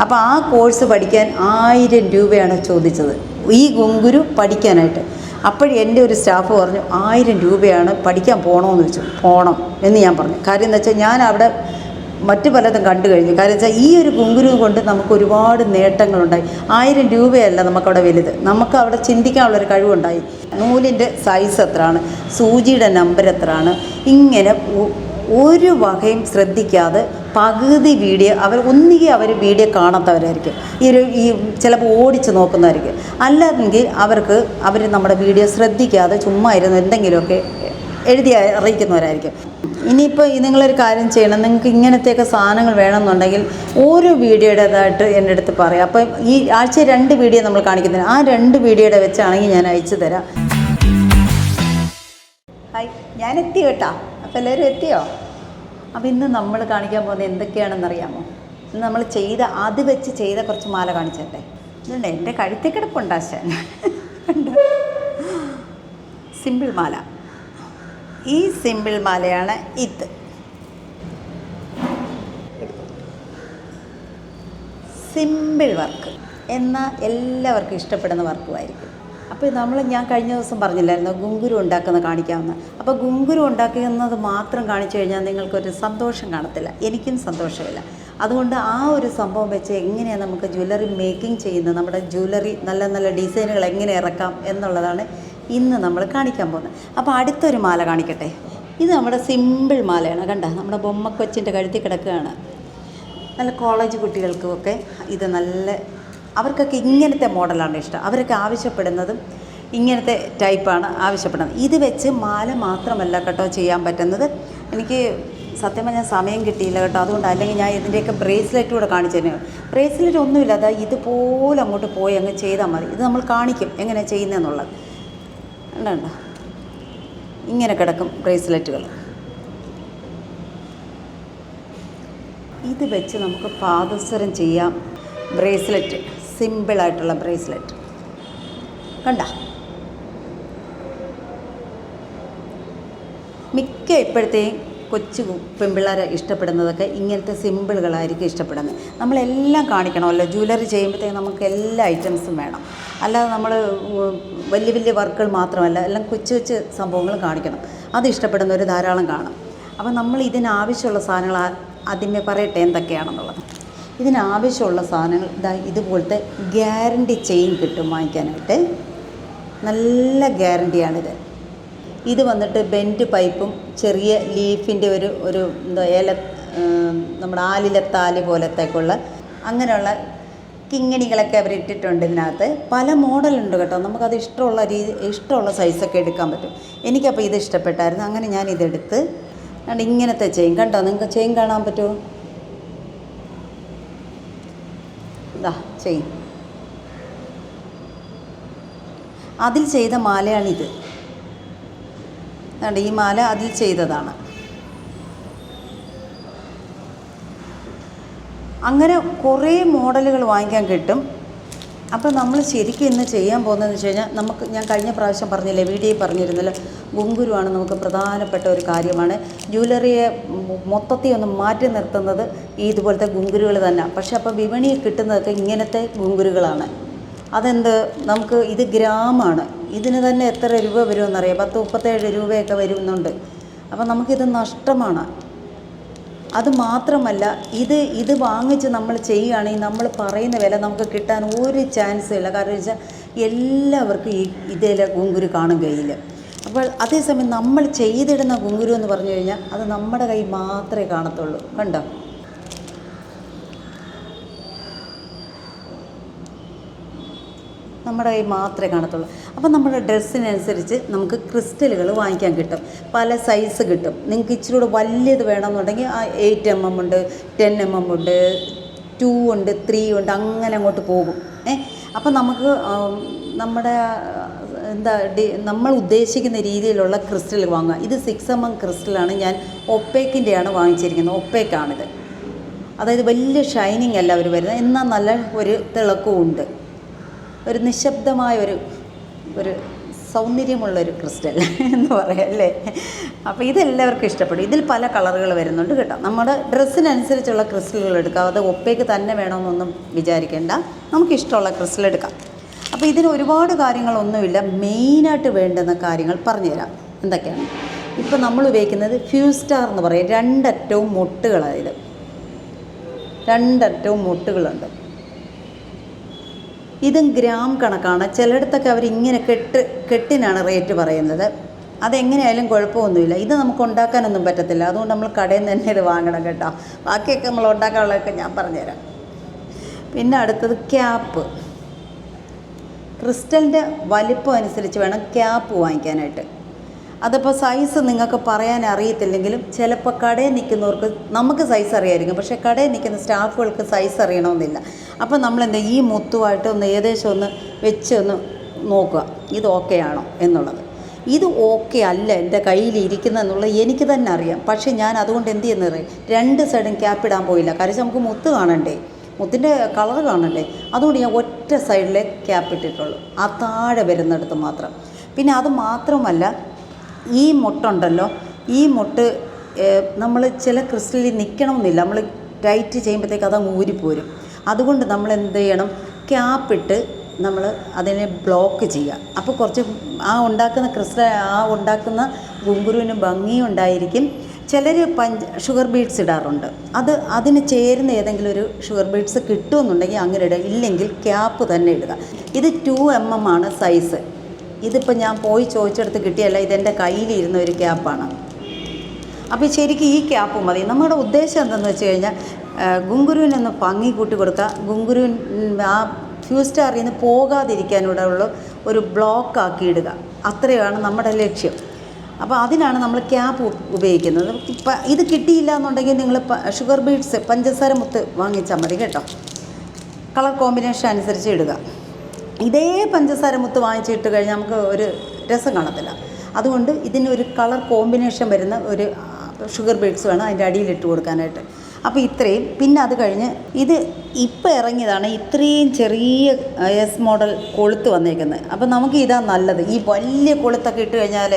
അപ്പോൾ ആ കോഴ്സ് പഠിക്കാൻ 1000 രൂപയാണ് ചോദിച്ചത്, ഈ ഗുങ്കുരു പഠിക്കാനായിട്ട്. അപ്പോഴും എൻ്റെ ഒരു സ്റ്റാഫ് പറഞ്ഞു 1000 രൂപയാണ്, പഠിക്കാൻ പോകണമെന്ന് വെച്ചു. പോകണം എന്ന് ഞാൻ പറഞ്ഞു. കാര്യം എന്ന് വെച്ചാൽ ഞാൻ അവിടെ മറ്റു പലതും കണ്ടു കഴിഞ്ഞു. കാര്യം വെച്ചാൽ ഈ ഒരു ഗുങ്കുരു കൊണ്ട് നമുക്ക് ഒരുപാട് നേട്ടങ്ങളുണ്ടായി. 1000 രൂപയല്ല നമുക്കവിടെ വലുത്, നമുക്ക് അവിടെ ചിന്തിക്കാനുള്ളൊരു കഴിവുണ്ടായി. നൂലിൻ്റെ സൈസ് എത്രയാണ്, സൂചിയുടെ നമ്പർ എത്രയാണ്, ഇങ്ങനെ ഒരു വകയും ശ്രദ്ധിക്കാതെ പകുതി വീഡിയോ ഒന്നുകിൽ അവർ വീഡിയോ കാണാത്തവരായിരിക്കും, ഈ ചിലപ്പോൾ ഓടിച്ച് നോക്കുന്നതായിരിക്കും. അല്ലെങ്കിൽ അവർ നമ്മുടെ വീഡിയോ ശ്രദ്ധിക്കാതെ ചുമ്മാ ഇരുന്ന് എന്തെങ്കിലുമൊക്കെ എഴുതി അറിയിക്കുന്നവരായിരിക്കും. ഇനിയിപ്പോൾ നിങ്ങളൊരു കാര്യം ചെയ്യണം, നിങ്ങൾക്ക് ഇങ്ങനത്തെയൊക്കെ സാധനങ്ങൾ വേണമെന്നുണ്ടെങ്കിൽ ഓരോ വീഡിയോയുടേതായിട്ട് എൻ്റെ അടുത്ത് പറയാം. അപ്പോൾ ഈ ആഴ്ച 2 വീഡിയോ നമ്മൾ കാണിക്കുന്നില്ല, ആ 2 വീഡിയോയുടെ വെച്ചാണെങ്കിൽ ഞാൻ അയച്ചു തരാം. ഹായ്, ഞാൻ എത്തി കേട്ടോ. അപ്പോൾ എല്ലാവരും എത്തിയോ? അപ്പോൾ ഇന്ന് നമ്മൾ കാണിക്കാൻ പോകുന്നത് എന്തൊക്കെയാണെന്നറിയാമോ? ഇന്ന് നമ്മൾ അത് വെച്ച് ചെയ്ത കുറച്ച് മാല കാണിച്ചിട്ടെ. ഇതുണ്ട്, എൻ്റെ കഴുത്തിൽ കിടപ്പുണ്ടാശാൻ. സിമ്പിൾ മാല. ഈ സിമ്പിൾ മാലയാണ് ഇത്. സിമ്പിൾ വർക്ക് എന്നാൽ എല്ലാവർക്കും ഇഷ്ടപ്പെടുന്ന വർക്കുമായിരിക്കും. അപ്പോൾ ഞാൻ കഴിഞ്ഞ ദിവസം പറഞ്ഞില്ലായിരുന്നു ഗുങ്കുരു ഉണ്ടാക്കുന്ന കാണിക്കാമെന്ന്. അപ്പോൾ ഗുങ്കുരു ഉണ്ടാക്കുന്നത് മാത്രം കാണിച്ചു കഴിഞ്ഞാൽ നിങ്ങൾക്കൊരു സന്തോഷം കാണത്തില്ല, എനിക്കും സന്തോഷമില്ല. അതുകൊണ്ട് ആ ഒരു സംഭവം വെച്ച് എങ്ങനെയാണ് നമുക്ക് ജ്വല്ലറി മേക്കിംഗ് ചെയ്യുന്നത്, നമ്മുടെ ജ്വല്ലറി നല്ല നല്ല ഡിസൈനുകൾ എങ്ങനെ ഇറക്കാം എന്നുള്ളതാണ് ഇന്ന് നമ്മൾ കാണിക്കാൻ പോകുന്നത്. അപ്പോൾ അടുത്തൊരു മാല കാണിക്കട്ടെ. ഇത് നമ്മുടെ സിമ്പിൾ മാലയാണ്. കണ്ട, നമ്മുടെ ബൊമ്മക്കൊച്ചിൻ്റെ കഴുത്തിൽ കിടക്കുകയാണ്. നല്ല കോളേജ് കുട്ടികൾക്കുമൊക്കെ ഇത് അവർക്കൊക്കെ ഇങ്ങനത്തെ മോഡലാണ് ഇഷ്ടം. അവരൊക്കെ ആവശ്യപ്പെടുന്നതും ഇങ്ങനത്തെ ടൈപ്പാണ് ആവശ്യപ്പെടുന്നത്. ഇത് വെച്ച് മാല മാത്രമല്ല കേട്ടോ ചെയ്യാൻ പറ്റുന്നത്. എനിക്ക് സത്യം പറഞ്ഞാൽ സമയം കിട്ടിയില്ല കേട്ടോ, അതുകൊണ്ട്. അല്ലെങ്കിൽ ഞാൻ ഇതിൻ്റെയൊക്കെ ബ്രേസ്ലെറ്റ് കൂടെ കാണിച്ചു തന്നെയാണ്. ബ്രേസ്ലെറ്റ് ഒന്നുമില്ല, അതാ ഇതുപോലെ അങ്ങോട്ട് പോയി അങ്ങ് ചെയ്താൽ മതി. ഇത് നമ്മൾ കാണിക്കും എങ്ങനെ ചെയ്യുന്നതെന്നുള്ളത്. ഉണ്ടോ, ഇങ്ങനെ കിടക്കും ബ്രേസ്ലെറ്റുകൾ. ഇത് വെച്ച് നമുക്ക് പാദസരം ചെയ്യാം. ബ്രേസ്ലെറ്റ്, സിമ്പിളായിട്ടുള്ള ബ്രേസ്ലെറ്റ് കണ്ട. മിക്ക ഇപ്പോഴത്തെയും കൊച്ചു പെൺപിള്ളേരെ ഇഷ്ടപ്പെടുന്നതൊക്കെ ഇങ്ങനത്തെ സിമ്പിളുകളായിരിക്കും ഇഷ്ടപ്പെടുന്നത്. നമ്മളെല്ലാം കാണിക്കണമല്ലോ, ജ്വല്ലറി ചെയ്യുമ്പോഴത്തേക്ക് നമുക്ക് എല്ലാ ഐറ്റംസും വേണം. അല്ലാതെ നമ്മൾ വലിയ വലിയ വർക്കുകൾ മാത്രമല്ല, എല്ലാം കൊച്ചു കൊച്ചു സംഭവങ്ങളും കാണിക്കണം. അത് ഇഷ്ടപ്പെടുന്നവർ ധാരാളം കാണും. അപ്പോൾ നമ്മൾ ഇതിനാവശ്യമുള്ള സാധനങ്ങൾ ആദ്യമേ പറയട്ടെ എന്തൊക്കെയാണെന്നുള്ളത്. ഇതിനാവശ്യമുള്ള സാധനങ്ങൾ ഇതുപോലത്തെ ഗ്യാരണ്ടി ചെയിൻ കിട്ടും വാങ്ങിക്കാനായിട്ട്. നല്ല ഗ്യാരണ്ടിയാണിത്. ഇത് വന്നിട്ട് ബെൻഡ് പൈപ്പും ചെറിയ ലീഫിൻ്റെ ഒരു നമ്മുടെ ആലിലത്താലി പോലത്തേക്കുള്ള അങ്ങനെയുള്ള കിങ്ങിണികളൊക്കെ അവർ ഇട്ടിട്ടുണ്ട് ഇതിനകത്ത്. പല മോഡലുണ്ട് കേട്ടോ, നമുക്കത് ഇഷ്ടമുള്ള സൈസൊക്കെ എടുക്കാൻ പറ്റും. എനിക്കപ്പോൾ ഇത് ഇഷ്ടപ്പെട്ടായിരുന്നു, അങ്ങനെ ഞാനിതെടുത്ത്. ഇങ്ങനത്തെ ചെയിൻ കണ്ടോ, നിങ്ങൾക്ക് ചെയിൻ കാണാൻ പറ്റുമോ? ഇതാ ചെയിൻ, അതിൽ ചെയ്ത മാലയാണിത്. ഈ മാല അതിൽ ചെയ്തതാണ്. അങ്ങനെ കുറേ മോഡലുകൾ വാങ്ങിക്കാൻ കിട്ടും. അപ്പോൾ നമ്മൾ ശരിക്കും ഇന്ന് ചെയ്യാൻ പോകുന്നതെന്ന് വെച്ച് കഴിഞ്ഞാൽ ഞാൻ കഴിഞ്ഞ പ്രാവശ്യം പറഞ്ഞില്ലേ, വീഡിയോയിൽ പറഞ്ഞിരുന്നല്ലോ, ഗുങ്കുരുവാണ് നമുക്ക് പ്രധാനപ്പെട്ട ഒരു കാര്യമാണ്. ജ്വല്ലറിയെ മൊത്തത്തിൽ ഒന്ന് മാറ്റി നിർത്തുന്നത് ഇതുപോലത്തെ ഗുങ്കുരുകൾ തന്നെ. പക്ഷേ അപ്പോൾ വിപണിയിൽ കിട്ടുന്നതൊക്കെ ഇങ്ങനത്തെ ഗുങ്കുരുകളാണ്. നമുക്ക് ഇത് ഗ്രാമാണ്. ഇതിന് തന്നെ എത്ര രൂപ വരുമെന്നറിയാം, 10-37 രൂപയൊക്കെ വരുന്നുണ്ട്. അപ്പോൾ നമുക്കിത് നഷ്ടമാണ്. അതുമാത്രമല്ല, ഇത് വാങ്ങിച്ച് നമ്മൾ ചെയ്യുകയാണെങ്കിൽ നമ്മൾ പറയുന്ന വില നമുക്ക് കിട്ടാൻ ഒരു ചാൻസും ഇല്ല. കാരണം വെച്ചാൽ എല്ലാവർക്കും ഇതേലെ ഗുങ്കുരു കാണും കയ്യിൽ. അപ്പോൾ അതേസമയം നമ്മൾ ചെയ്തിടുന്ന ഗുങ്കുരു എന്ന് പറഞ്ഞു കഴിഞ്ഞാൽ അത് നമ്മുടെ കൈ മാത്രമേ കാണത്തുള്ളൂ. കണ്ടോ, നമ്മുടെ കൈ മാത്രമേ കാണത്തുള്ളൂ. അപ്പോൾ നമ്മുടെ ഡ്രസ്സിനനുസരിച്ച് നമുക്ക് ക്രിസ്റ്റലുകൾ വാങ്ങിക്കാൻ കിട്ടും. പല സൈസ് കിട്ടും. നിങ്ങൾക്ക് ഇച്ചിരി കൂടെ വലിയത് വേണമെന്നുണ്ടെങ്കിൽ 8 mm ഉണ്ട്, 10 mm ഉണ്ട്, 2 ഉണ്ട്, 3 ഉണ്ട്, അങ്ങനെ അങ്ങോട്ട് പോകും. അപ്പോൾ നമുക്ക് നമ്മുടെ നമ്മൾ ഉദ്ദേശിക്കുന്ന രീതിയിലുള്ള ക്രിസ്റ്റൽ വാങ്ങുക. ഇത് 6 mm ക്രിസ്റ്റലാണ്. ഞാൻ ഒപ്പേക്കിൻ്റെയാണ് വാങ്ങിച്ചിരിക്കുന്നത്. ഒപ്പേക്കാണിത്. അതായത് വലിയ ഷൈനിങ് അല്ല അവർ വരുന്നത്, എന്നാൽ നല്ല ഒരു തിളക്കവും ഉണ്ട്. ഒരു നിശബ്ദമായ ഒരു സൗന്ദര്യമുള്ളൊരു ക്രിസ്റ്റൽ എന്ന് പറയാം അല്ലേ. അപ്പോൾ ഇതെല്ലാവർക്കും ഇഷ്ടപ്പെടും. ഇതിൽ പല കളറുകൾ വരുന്നുണ്ട് കേട്ടോ. നമ്മുടെ ഡ്രസ്സിനനുസരിച്ചുള്ള ക്രിസ്റ്റലുകൾ എടുക്കാം. അത് ഒപ്പേക്ക് തന്നെ വേണമെന്നൊന്നും വിചാരിക്കേണ്ട, നമുക്കിഷ്ടമുള്ള ക്രിസ്റ്റൽ എടുക്കാം. അപ്പോൾ ഇതിന് ഒരുപാട് കാര്യങ്ങളൊന്നുമില്ല. മെയിനായിട്ട് വേണ്ടുന്ന കാര്യങ്ങൾ പറഞ്ഞുതരാം എന്തൊക്കെയാണ്. ഇപ്പോൾ നമ്മൾ ഉപയോഗിക്കുന്നത് ഫ്യൂസ് സ്റ്റാർ എന്ന് പറയും. രണ്ടറ്റവും മുട്ടുകളാണ് ഇത്. രണ്ടറ്റവും മുട്ടുകളുണ്ട്. ഇതും ഗ്രാം കണക്കാണ്. ചിലയിടത്തൊക്കെ അവരിങ്ങനെ കെട്ടിനാണ് റേറ്റ് പറയുന്നത്. അതെങ്ങനെയായാലും കുഴപ്പമൊന്നുമില്ല. ഇത് നമുക്ക് ഉണ്ടാക്കാനൊന്നും പറ്റത്തില്ല. അതുകൊണ്ട് നമ്മൾ കടയിൽ നിന്ന് തന്നെ ഇത് വാങ്ങണം കേട്ടോ. ബാക്കിയൊക്കെ നമ്മൾ ഉണ്ടാക്കാനുള്ളതൊക്കെ ഞാൻ പറഞ്ഞുതരാം. പിന്നെ അടുത്തത് ക്യാപ്പ്. ക്രിസ്റ്റലിൻ്റെ വലിപ്പം അനുസരിച്ച് വേണം ക്യാപ്പ് വാങ്ങിക്കാനായിട്ട്. അതിപ്പോൾ സൈസ് നിങ്ങൾക്ക് പറയാൻ അറിയത്തില്ലെങ്കിലും ചിലപ്പോൾ കടയിൽ നിൽക്കുന്നവർക്ക് നമുക്ക് സൈസ് അറിയായിരിക്കും, പക്ഷേ കടയിൽ നിൽക്കുന്ന സ്റ്റാഫുകൾക്ക് സൈസ് അറിയണമെന്നില്ല. അപ്പോൾ നമ്മളെന്താ ഈ മുത്തുമായിട്ട് ഒന്ന് ഏകദേശം ഒന്ന് വെച്ച് ഒന്ന് നോക്കുക ഇത് ഓക്കെ ആണോ എന്നുള്ളത്. ഇത് ഓക്കെ അല്ല എൻ്റെ കയ്യിലിരിക്കുന്നതെന്നുള്ളത് എനിക്ക് തന്നെ അറിയാം. പക്ഷേ ഞാൻ അതുകൊണ്ട് എന്ത് ചെയ്യുന്നത് അറിയാം, രണ്ട് സൈഡും ക്യാപ്പ് ഇടാൻ പോയില്ല. കാരണം നമുക്ക് മുത്ത് കാണണ്ടേ, മുത്തിൻ്റെ കളർ കാണണ്ടേ. അതുകൊണ്ട് ഞാൻ ഒറ്റ സൈഡിലെ ക്യാപ്പ് ഇട്ടിട്ടുള്ളൂ, ആ താഴെ വരുന്നിടത്ത് മാത്രം. പിന്നെ അത് മാത്രമല്ല, ഈ മുട്ടുണ്ടല്ലോ, ഈ മുട്ട് നമ്മൾ ചില ക്രിസ്റ്റലിൽ നിൽക്കണമെന്നില്ല. നമ്മൾ ടൈറ്റ് ചെയ്യുമ്പോഴത്തേക്ക് അതങ്ങ് ഊരിപ്പോരും. അതുകൊണ്ട് നമ്മൾ എന്ത് ചെയ്യണം, ക്യാപ്പിട്ട് നമ്മൾ അതിനെ ബ്ലോക്ക് ചെയ്യുക. അപ്പോൾ കുറച്ച് ആ ഉണ്ടാക്കുന്ന ക്രിസ്റ്റൽ, ആ ഉണ്ടാക്കുന്ന ഗുങ്കുരുവിന് ഭംഗിയും ഉണ്ടായിരിക്കും. ചിലർ ഷുഗർ ബീഡ്സ് ഇടാറുണ്ട്. അതിന് ചേരുന്ന ഏതെങ്കിലും ഒരു ഷുഗർ ബീഡ്സ് കിട്ടുമെന്നുണ്ടെങ്കിൽ അങ്ങനെ ഇടുക, ഇല്ലെങ്കിൽ ക്യാപ്പ് തന്നെ ഇടുക. ഇത് 2 mm ആണ് സൈസ്. ഇതിപ്പോൾ ഞാൻ പോയി ചോദിച്ചെടുത്ത് കിട്ടിയല്ല, ഇതെൻ്റെ കയ്യിലിരുന്ന ഒരു ക്യാപ്പാണ്. അപ്പോൾ ശരിക്കും ഈ ക്യാപ്പ് മതി. നമ്മുടെ ഉദ്ദേശം എന്തെന്ന് വെച്ച് കഴിഞ്ഞാൽ ഗുങ്കുരുവിനൊന്ന് ഭംഗി കൂട്ടി കൊടുക്കുക, ഗുങ്കുരുവിൻ ആ ഫ്യൂസ് സ്റ്റാറിൽ നിന്ന് പോകാതിരിക്കാനുള്ള ഒരു ബ്ലോക്കാക്കി ഇടുക. അത്രയാണ് നമ്മുടെ ലക്ഷ്യം. അപ്പോൾ അതിനാണ് നമ്മൾ ക്യാപ്പ് ഉപയോഗിക്കുന്നത്. ഇത് കിട്ടിയില്ല എന്നുണ്ടെങ്കിൽ നിങ്ങൾ ഷുഗർ ബീഡ്സ് പഞ്ചസാര മുത്ത് വാങ്ങിച്ചാൽ മതി കേട്ടോ. കളർ കോമ്പിനേഷൻ അനുസരിച്ച് ഇടുക. ഇതേ പഞ്ചസാര മുത്ത് വാങ്ങിച്ചിട്ട് കഴിഞ്ഞാൽ നമുക്ക് ഒരു രസം കാണത്തില്ല. അതുകൊണ്ട് ഇതിനൊരു കളർ കോമ്പിനേഷൻ വരുന്ന ഒരു ഷുഗർ ബീഡ്സ് വേണം അതിൻ്റെ അടിയിലിട്ട് കൊടുക്കാനായിട്ട്. അപ്പോൾ ഇത്രയും. പിന്നെ അത് കഴിഞ്ഞ് ഇത് ഇപ്പോൾ ഇറങ്ങിയതാണ് ഇത്രയും ചെറിയ എസ് മോഡൽ കൊളുത്ത് വന്നേക്കുന്നത്. അപ്പോൾ നമുക്ക് ഇതാ നല്ലത്. ഈ വലിയ കൊളുത്തൊക്കെ ഇട്ട് കഴിഞ്ഞാൽ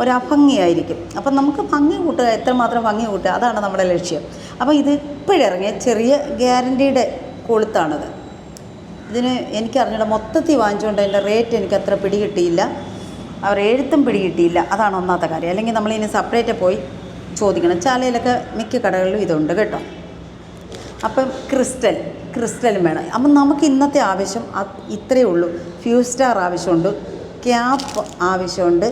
ഒരഭംഗിയായിരിക്കും. അപ്പം നമുക്ക് ഭംഗി കൂട്ടുക, എത്രമാത്രം ഭംഗി കൂട്ടുക, അതാണ് നമ്മുടെ ലക്ഷ്യം. അപ്പോൾ ഇത് ഇപ്പോഴിറങ്ങിയ ചെറിയ ഗ്യാരൻറ്റിയുടെ കൊളുത്താണത്. ഇതിന് എനിക്കറിഞ്ഞില്ല, മൊത്തത്തിൽ വാങ്ങിച്ചുകൊണ്ട് അതിൻ്റെ റേറ്റ് എനിക്ക് അത്ര പിടികിട്ടിയില്ല, അവർ എഴുത്തും പിടികിട്ടിയില്ല. അതാണ് ഒന്നാമത്തെ കാര്യം. അല്ലെങ്കിൽ നമ്മളിനി സെപ്പറേറ്റ് പോയി ചോദിക്കണം. ചാലയിലൊക്കെ മിക്ക കടകളിലും ഇതുണ്ട് കേട്ടോ. അപ്പം ക്രിസ്റ്റലും വേണം. അപ്പം നമുക്ക് ഇന്നത്തെ ആവശ്യം ഇത്രയേ ഉള്ളൂ. ഫ്യൂസ് സ്റ്റാർ ആവശ്യമുണ്ട്, ക്യാപ്പ് ആവശ്യമുണ്ട്.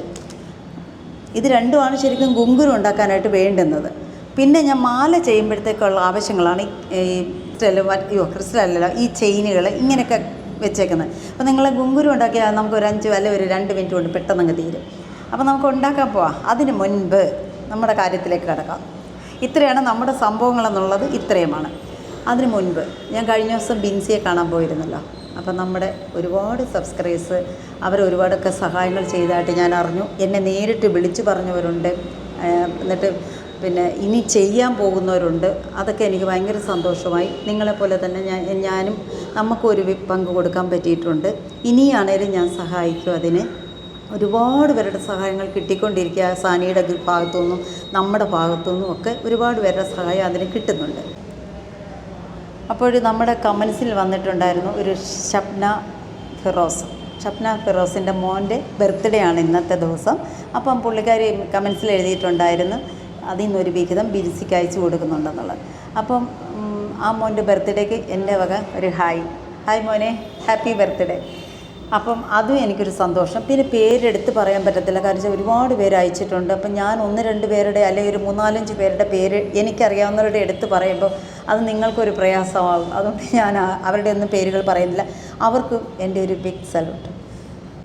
ഇത് രണ്ടുമാണ് ശരിക്കും ഗുങ്കുരു ഉണ്ടാക്കാനായിട്ട് വേണ്ടുന്നത്. പിന്നെ ഞാൻ മാല ചെയ്യുമ്പോഴത്തേക്കുള്ള ആവശ്യങ്ങളാണ് ഈ ക്രിസ്റ്റലല്ല, ഈ ചെയിനുകൾ ഇങ്ങനെയൊക്കെ വെച്ചേക്കുന്നത്. അപ്പോൾ നിങ്ങൾ ഗുങ്കുരു ഉണ്ടാക്കിയാൽ നമുക്ക് ഒരു 5 അല്ലെ ഒരു 2 മിനിറ്റ് കൊണ്ട് പെട്ടെന്നങ്ങ് തീരും. അപ്പോൾ നമുക്ക് ഉണ്ടാക്കാൻ പോവാം. അതിന് മുൻപ് നമ്മുടെ കാര്യത്തിലേക്ക് കിടക്കാം. ഇത്രയാണ് നമ്മുടെ സംഭവങ്ങളെന്നുള്ളത്, ഇത്രയുമാണ്. അതിന് മുൻപ് ഞാൻ കഴിഞ്ഞ ദിവസം ബിൻസിയെ കാണാൻ പോയിരുന്നല്ലോ. അപ്പം നമ്മുടെ ഒരുപാട് സബ്സ്ക്രൈബേഴ്സ് അവർ ഒരുപാടൊക്കെ സഹായങ്ങൾ ചെയ്തതായിട്ട് ഞാൻ അറിഞ്ഞു. എന്നെ നേരിട്ട് വിളിച്ചു പറഞ്ഞവരുണ്ട്, എന്നിട്ട് പിന്നെ ഇനി ചെയ്യാൻ പോകുന്നവരുണ്ട്. അതൊക്കെ എനിക്ക് ഭയങ്കര സന്തോഷമായി. നിങ്ങളെപ്പോലെ തന്നെ ഞാനും നമുക്കൊരു പങ്ക് കൊടുക്കാൻ പറ്റിയിട്ടുണ്ട്. ഇനിയാണേലും ഞാൻ സഹായിക്കും. അതിന് ഒരുപാട് പേരുടെ സഹായങ്ങൾ കിട്ടിക്കൊണ്ടിരിക്കുക. സാനിയുടെ ഭാഗത്തുനിന്നും നമ്മുടെ ഭാഗത്തുനിന്നും ഒക്കെ ഒരുപാട് പേരുടെ സഹായം അതിന് കിട്ടുന്നുണ്ട്. അപ്പോൾ നമ്മുടെ കമൻസിൽ വന്നിട്ടുണ്ടായിരുന്നു ഒരു ഷപ്ന ഫിറോസിൻ്റെ മോൻ്റെ ബർത്ത്ഡേ ആണ് ഇന്നത്തെ ദിവസം. അപ്പം പുള്ളിക്കാരി കമൻസിൽ എഴുതിയിട്ടുണ്ടായിരുന്നു അതിൽ നിന്നൊരു വിഹിതം ബിൻസിക്ക് അയച്ചു കൊടുക്കുന്നുണ്ടെന്നുള്ളത്. അപ്പം ആ മോൻ്റെ ബർത്ത്ഡേക്ക് എൻ്റെ വക ഒരു ഹായ് മോനെ, ഹാപ്പി ബർത്ത്ഡേ. അപ്പം അതും എനിക്കൊരു സന്തോഷം. പിന്നെ പേരെടുത്ത് പറയാൻ പറ്റത്തില്ല, കാരണം ഒരുപാട് പേര് അയച്ചിട്ടുണ്ട്. അപ്പം ഞാൻ 1-2 പേരുടെ അല്ലെങ്കിൽ ഒരു 3-4-5 പേരുടെ പേര് എനിക്കറിയാവുന്നവരുടെ എടുത്ത് പറയുമ്പോൾ അത് നിങ്ങൾക്കൊരു പ്രയാസമാകും. അതുകൊണ്ട് ഞാൻ അവരുടെ ഒന്നും പേരുകൾ പറയുന്നില്ല. അവർക്ക് എൻ്റെ ഒരു ബിഗ് സല്യൂട്ട്.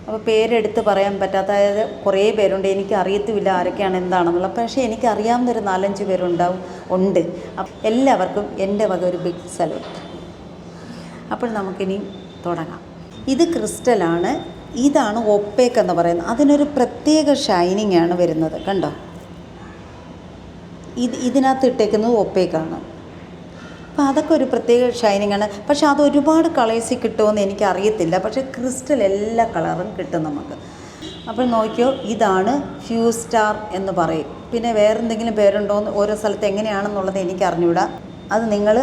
അപ്പോൾ പേരെടുത്ത് പറയാൻ പറ്റാത്ത കുറേ പേരുണ്ട്. എനിക്ക് അറിയത്തുമില്ല ആരൊക്കെയാണ് എന്താണെന്നുള്ളത്. പക്ഷേ എനിക്കറിയാവുന്നൊരു 4-5 പേരുണ്ട്. എല്ലാവർക്കും എൻ്റെ വക ഒരു ബിഗ് സല്യൂട്ട്. അപ്പോൾ നമുക്കിനി തുടങ്ങാം. ഇത് ക്രിസ്റ്റലാണ്. ഇതാണ് ഒപ്പേക്ക് എന്ന് പറയുന്നത്. അതിനൊരു പ്രത്യേക ഷൈനിങ് ആണ് വരുന്നത്, കണ്ടോ. ഇതിനകത്ത് ഇട്ടേക്കുന്നത് ഒപ്പേക്കാണ്. അപ്പോൾ അതൊക്കെ ഒരു പ്രത്യേക ഷൈനിങ് ആണ്. പക്ഷെ അത് ഒരുപാട് കളേഴ്സിൽ കിട്ടുമെന്ന് എനിക്കറിയത്തില്ല. പക്ഷേ ക്രിസ്റ്റൽ എല്ലാ കളറും കിട്ടും നമുക്ക്. അപ്പോൾ നോക്കിയോ, ഇതാണ് ഫ്യൂസ് സ്റ്റാർ എന്ന് പറയും. പിന്നെ വേറെന്തെങ്കിലും പേരുണ്ടോ എന്ന് ഓരോ സ്ഥലത്ത് എങ്ങനെയാണെന്നുള്ളത് എനിക്ക് അറിഞ്ഞൂടാ. അത് നിങ്ങൾ